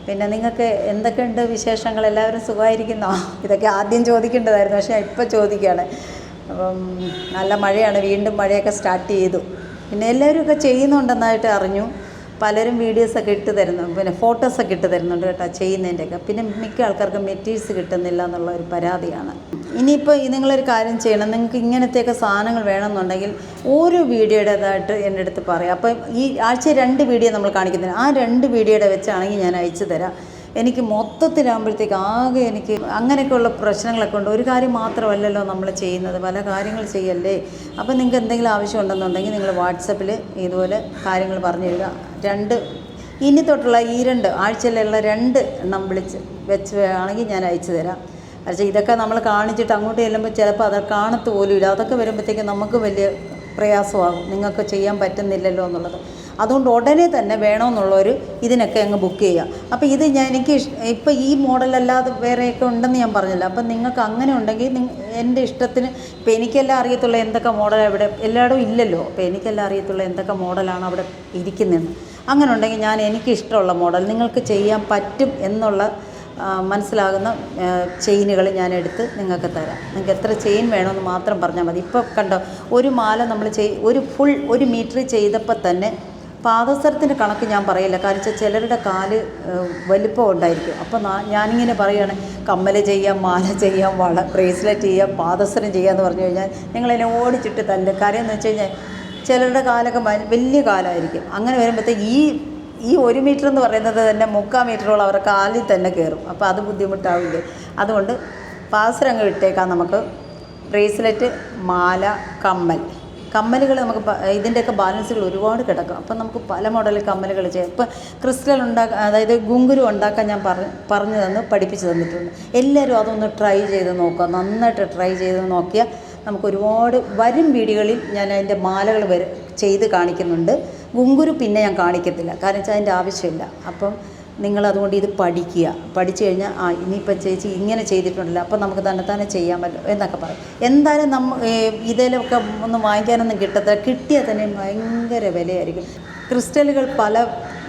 പിന്നെ നിങ്ങൾക്ക് എന്തൊക്കെയുണ്ട് വിശേഷങ്ങൾ? എല്ലാവരും സുഖമായിരിക്കുന്നോ? ഇതൊക്കെ ആദ്യം ചോദിക്കേണ്ടതായിരുന്നു, പക്ഷേ ഇപ്പോൾ ചോദിക്കുകയാണ്. അപ്പം നല്ല മഴയാണ്, വീണ്ടും മഴയൊക്കെ സ്റ്റാർട്ട് ചെയ്തു. പിന്നെ എല്ലാവരും ചെയ്യുന്നുണ്ടെന്നായിട്ട് അറിഞ്ഞു. പലരും വീഡിയോസൊക്കെ ഇട്ട് തരുന്നു, പിന്നെ ഫോട്ടോസൊക്കെ ഇട്ട് തരുന്നുണ്ട് കേട്ടോ ചെയ്യുന്നതിൻ്റെയൊക്കെ. പിന്നെ മിക്ക ആൾക്കാർക്കും മെറ്റീരിയൽസ് കിട്ടുന്നില്ല എന്നുള്ള ഒരു പരാതിയാണ്. ഇനിയിപ്പോൾ നിങ്ങളൊരു കാര്യം ചെയ്യണം, നിങ്ങൾക്ക് ഇങ്ങനത്തെയൊക്കെ സാധനങ്ങൾ വേണമെന്നുണ്ടെങ്കിൽ ഓരോ വീഡിയോയുടേതായിട്ട് എൻ്റെ അടുത്ത് പറയാം. അപ്പോൾ ഈ ആഴ്ച 2 വീഡിയോ നമ്മൾ കാണിക്കുന്നില്ല, ആ 2 വീഡിയോയുടെ വെച്ചാണെങ്കിൽ ഞാൻ അയച്ചു തരാം. എനിക്ക് മൊത്തത്തിലാകുമ്പോഴത്തേക്ക് ആകെ എനിക്ക് അങ്ങനെയൊക്കെയുള്ള പ്രശ്നങ്ങളൊക്കെ ഉണ്ട്. ഒരു കാര്യം മാത്രമല്ലല്ലോ നമ്മൾ ചെയ്യുന്നത്, പല കാര്യങ്ങൾ ചെയ്യല്ലേ. അപ്പോൾ നിങ്ങൾക്ക് എന്തെങ്കിലും ആവശ്യമുണ്ടെന്നുണ്ടെങ്കിൽ നിങ്ങൾ വാട്സപ്പിൽ ഇതുപോലെ കാര്യങ്ങൾ പറഞ്ഞു തരിക. 2 ഇനി തൊട്ടുള്ള ഈ 2 ആഴ്ചയിലുള്ള 2 എണ്ണം വെച്ച് ആണെങ്കിൽ ഞാൻ അയച്ചു തരാം. പക്ഷേ ഇതൊക്കെ നമ്മൾ കാണിച്ചിട്ട് അങ്ങോട്ട് ചെല്ലുമ്പോൾ ചിലപ്പോൾ അത് കാണത്ത് പോലും ഇല്ല. അതൊക്കെ വരുമ്പോഴത്തേക്ക് നമുക്ക് വലിയ പ്രയാസമാകും, നിങ്ങൾക്ക് ചെയ്യാൻ പറ്റുന്നില്ലല്ലോ എന്നുള്ളത്. അതുകൊണ്ട് ഉടനെ തന്നെ വേണമെന്നുള്ളവർ ഇതിനൊക്കെ അങ്ങ് ബുക്ക് ചെയ്യുക. അപ്പോൾ ഇത് എനിക്ക് ഇപ്പോൾ ഈ മോഡലല്ലാതെ വേറെയൊക്കെ ഉണ്ടെന്ന് ഞാൻ പറഞ്ഞില്ല. അപ്പം നിങ്ങൾക്ക് അങ്ങനെ ഉണ്ടെങ്കിൽ എൻ്റെ ഇഷ്ടത്തിന്, ഇപ്പോൾ എനിക്കെല്ലാം അറിയത്തുള്ള എന്തൊക്കെ മോഡലാണ് ഇവിടെ, എല്ലായിടും ഇല്ലല്ലോ. അപ്പോൾ എനിക്കെല്ലാം അറിയത്തുള്ള എന്തൊക്കെ മോഡലാണ് അവിടെ ഇരിക്കുന്നതെന്ന്. അങ്ങനെ ഉണ്ടെങ്കിൽ ഞാൻ എനിക്കിഷ്ടമുള്ള മോഡൽ നിങ്ങൾക്ക് ചെയ്യാൻ പറ്റും എന്നുള്ള മനസ്സിലാകുന്ന ചെയിനുകൾ ഞാൻ എടുത്ത് നിങ്ങൾക്ക് തരാം. നിങ്ങൾക്ക് എത്ര ചെയിൻ വേണമെന്ന് മാത്രം പറഞ്ഞാൽ മതി. ഇപ്പോൾ കണ്ടോ, ഒരു മാല നമ്മൾ ഒരു മീറ്റർ ചെയ്തപ്പോൾ തന്നെ പാദസരത്തിൻ്റെ കണക്ക് ഞാൻ പറയില്ല, കാരണം ചിലരുടെ കാല് വലിപ്പം ഉണ്ടായിരിക്കും. അപ്പോൾ ഞാനിങ്ങനെ പറയുകയാണ്, കമ്മൽ ചെയ്യാം, മാല ചെയ്യാം, ബ്രേസ്ലെറ്റ് ചെയ്യാം, പാദസരം ചെയ്യാമെന്ന് പറഞ്ഞു കഴിഞ്ഞാൽ നിങ്ങളതിനെ ഓടിച്ചിട്ട് തല്ലും. കാര്യം എന്ന് വെച്ച് കഴിഞ്ഞാൽ ചിലരുടെ കാലൊക്കെ വലിയ കാലമായിരിക്കും. അങ്ങനെ വരുമ്പോഴത്തേക്ക് ഈ 1 മീറ്റർ എന്ന് പറയുന്നത് തന്നെ 3/4 മീറ്ററോളം അവരുടെ കാലിൽ തന്നെ കയറും. അപ്പോൾ അത് ബുദ്ധിമുട്ടാവില്ലേ. അതുകൊണ്ട് പാദസരം ഇട്ടേക്കാം. നമുക്ക് ബ്രേസ്ലെറ്റ്, മാല, കമ്മലുകൾ നമുക്ക് ഇതിൻ്റെയൊക്കെ ബാലൻസുകൾ ഒരുപാട് കിടക്കും. അപ്പം നമുക്ക് പല മോഡൽ കമ്മലുകൾ ചെയ്യാം. ഇപ്പം ക്രിസ്റ്റൽ അതായത് ഗുങ്കുരു ഉണ്ടാക്കാൻ ഞാൻ പറഞ്ഞു പഠിപ്പിച്ച് തന്നിട്ടുണ്ട്. എല്ലാവരും അതൊന്ന് ട്രൈ ചെയ്ത് നോക്കുക, നന്നായിട്ട് ട്രൈ ചെയ്ത് നോക്കിയാൽ നമുക്ക് ഒരുപാട് വരും വീഡിയോകളിൽ ഞാൻ അതിൻ്റെ മാലകൾ ചെയ്ത് കാണിക്കുന്നുണ്ട്. ഗുങ്കുരു പിന്നെ ഞാൻ കാണിക്കത്തില്ല, കാരണം വെച്ചാൽ അതിൻ്റെ ആവശ്യമില്ല. അപ്പം നിങ്ങളതുകൊണ്ട് ഇത് പഠിച്ചു കഴിഞ്ഞാൽ ഇനിയിപ്പോൾ ചേച്ചി ഇങ്ങനെ ചെയ്തിട്ടുണ്ടല്ലോ, അപ്പോൾ നമുക്ക് തന്നെ ചെയ്യാൻ പറ്റും എന്നൊക്കെ പറയും. എന്തായാലും ഇതിലൊക്കെ ഒന്നും വാങ്ങിക്കാനൊന്നും കിട്ടിയാൽ തന്നെ ഭയങ്കര വിലയായിരിക്കും. ക്രിസ്റ്റലുകൾ പല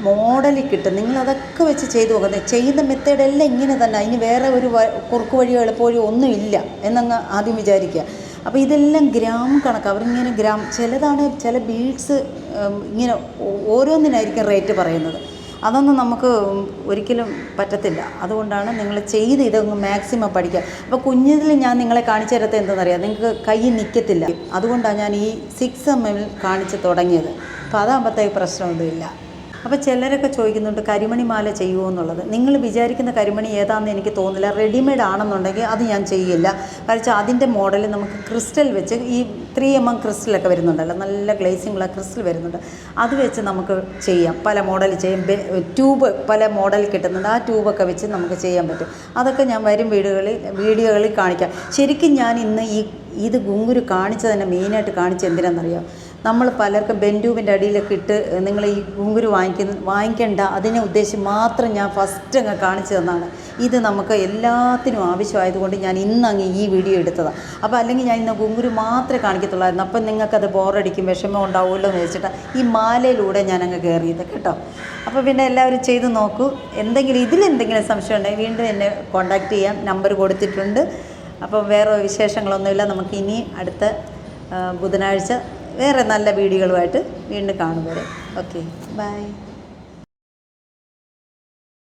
മോഡലിൽ കിട്ടും. നിങ്ങളതൊക്കെ വെച്ച് ചെയ്ത് നോക്കുന്നത്, ചെയ്യുന്ന മെത്തേഡെല്ലാം ഇങ്ങനെ തന്നെ, അതിന് വേറെ ഒരു കുറുക്ക് വഴിയോ എളുപ്പവഴിയോ ഒന്നുമില്ല എന്നങ്ങ് ആദ്യം വിചാരിക്കുക. അപ്പോൾ ഇതെല്ലാം ഗ്രാം കണക്ക്, അവരിങ്ങനെ ചില ബീഡ്സ് ഇങ്ങനെ ഓരോന്നിനായിരിക്കും റേറ്റ് പറയുന്നത്. അതൊന്നും നമുക്ക് ഒരിക്കലും പറ്റത്തില്ല. അതുകൊണ്ടാണ് നിങ്ങൾ ഇതൊന്ന് മാക്സിമം പഠിക്കുക. അപ്പോൾ കുഞ്ഞിൽ ഞാൻ നിങ്ങളെ കാണിച്ചു തരത്തെ എന്താണെന്നറിയാം, നിങ്ങൾക്ക് കൈ നിൽക്കത്തില്ല. അതുകൊണ്ടാണ് ഞാൻ ഈ 6 mm കാണിച്ച് തുടങ്ങിയത്. അപ്പോൾ അതാകുമ്പോഴത്തേക്ക് പ്രശ്നമൊന്നുമില്ല. അപ്പോൾ ചിലരൊക്കെ ചോദിക്കുന്നുണ്ട് കരിമണി മാല ചെയ്യുമോ എന്നുള്ളത്. നിങ്ങൾ വിചാരിക്കുന്ന കരിമണി ഏതാണെന്ന് എനിക്ക് തോന്നുന്നില്ല. റെഡിമെയ്ഡ് ആണെന്നുണ്ടെങ്കിൽ അത് ഞാൻ ചെയ്യില്ല. കാരണം അതിൻ്റെ മോഡൽ നമുക്ക് ക്രിസ്റ്റൽ വെച്ച് ഈ 3 mm ക്രിസ്റ്റലൊക്കെ വരുന്നുണ്ടല്ലോ, നല്ല ഗ്ലേസിങ്ങുള്ള ക്രിസ്റ്റൽ വരുന്നുണ്ട്, അത് വെച്ച് നമുക്ക് ചെയ്യാം. പല മോഡൽ ചെയ്യും. ട്യൂബ് പല മോഡൽ കിട്ടുന്നുണ്ട്, ആ ട്യൂബൊക്കെ വെച്ച് നമുക്ക് ചെയ്യാൻ പറ്റും. അതൊക്കെ ഞാൻ വരും വീഡിയോകളിൽ കാണിക്കാം. ശരിക്കും ഞാൻ ഇന്ന് ഇത് ഗുങ്കുരു കാണിച്ചത് തന്നെ മെയിനായിട്ട് കാണിച്ചത് എന്തിനാണെന്നറിയാം, നമ്മൾ പലർക്കും ബെൻഡൂബിൻ്റെ അടിയിലൊക്കെ ഇട്ട് നിങ്ങൾ ഈ ഗുങ്കുരു വാങ്ങിക്കേണ്ട, അതിനെ ഉദ്ദേശിച്ച് മാത്രം ഞാൻ ഫസ്റ്റ് അങ്ങ് കാണിച്ചു തന്നാണ്. ഇത് നമുക്ക് എല്ലാത്തിനും ആവശ്യമായതുകൊണ്ട് ഞാൻ ഇന്നങ്ങ് ഈ വീഡിയോ എടുത്തതാണ്. അപ്പോൾ അല്ലെങ്കിൽ ഞാൻ ഇന്ന് ഗുങ്കുരു മാത്രമേ കാണിക്കത്തുള്ളായിരുന്നു. അപ്പം നിങ്ങൾക്കത് ബോറടിക്കും, വിഷമം ഉണ്ടാവുമല്ലോ എന്ന് വെച്ചിട്ടാണ് ഈ മാലയിലൂടെ ഞാനങ്ങ് കയറിയത് കേട്ടോ. അപ്പോൾ പിന്നെ എല്ലാവരും ചെയ്ത് നോക്കൂ. ഇതിലെന്തെങ്കിലും സംശയം ഉണ്ടെങ്കിൽ വീണ്ടും എന്നെ കോൺടാക്റ്റ് ചെയ്യാം, നമ്പർ കൊടുത്തിട്ടുണ്ട്. അപ്പോൾ വേറെ വിശേഷങ്ങളൊന്നുമില്ല. നമുക്ക് ഇനി അടുത്ത ബുധനാഴ്ച വേറെ നല്ല വീഡിയോകളുമായിട്ട് വീണ്ടും കാണും വരെ. Okay, by.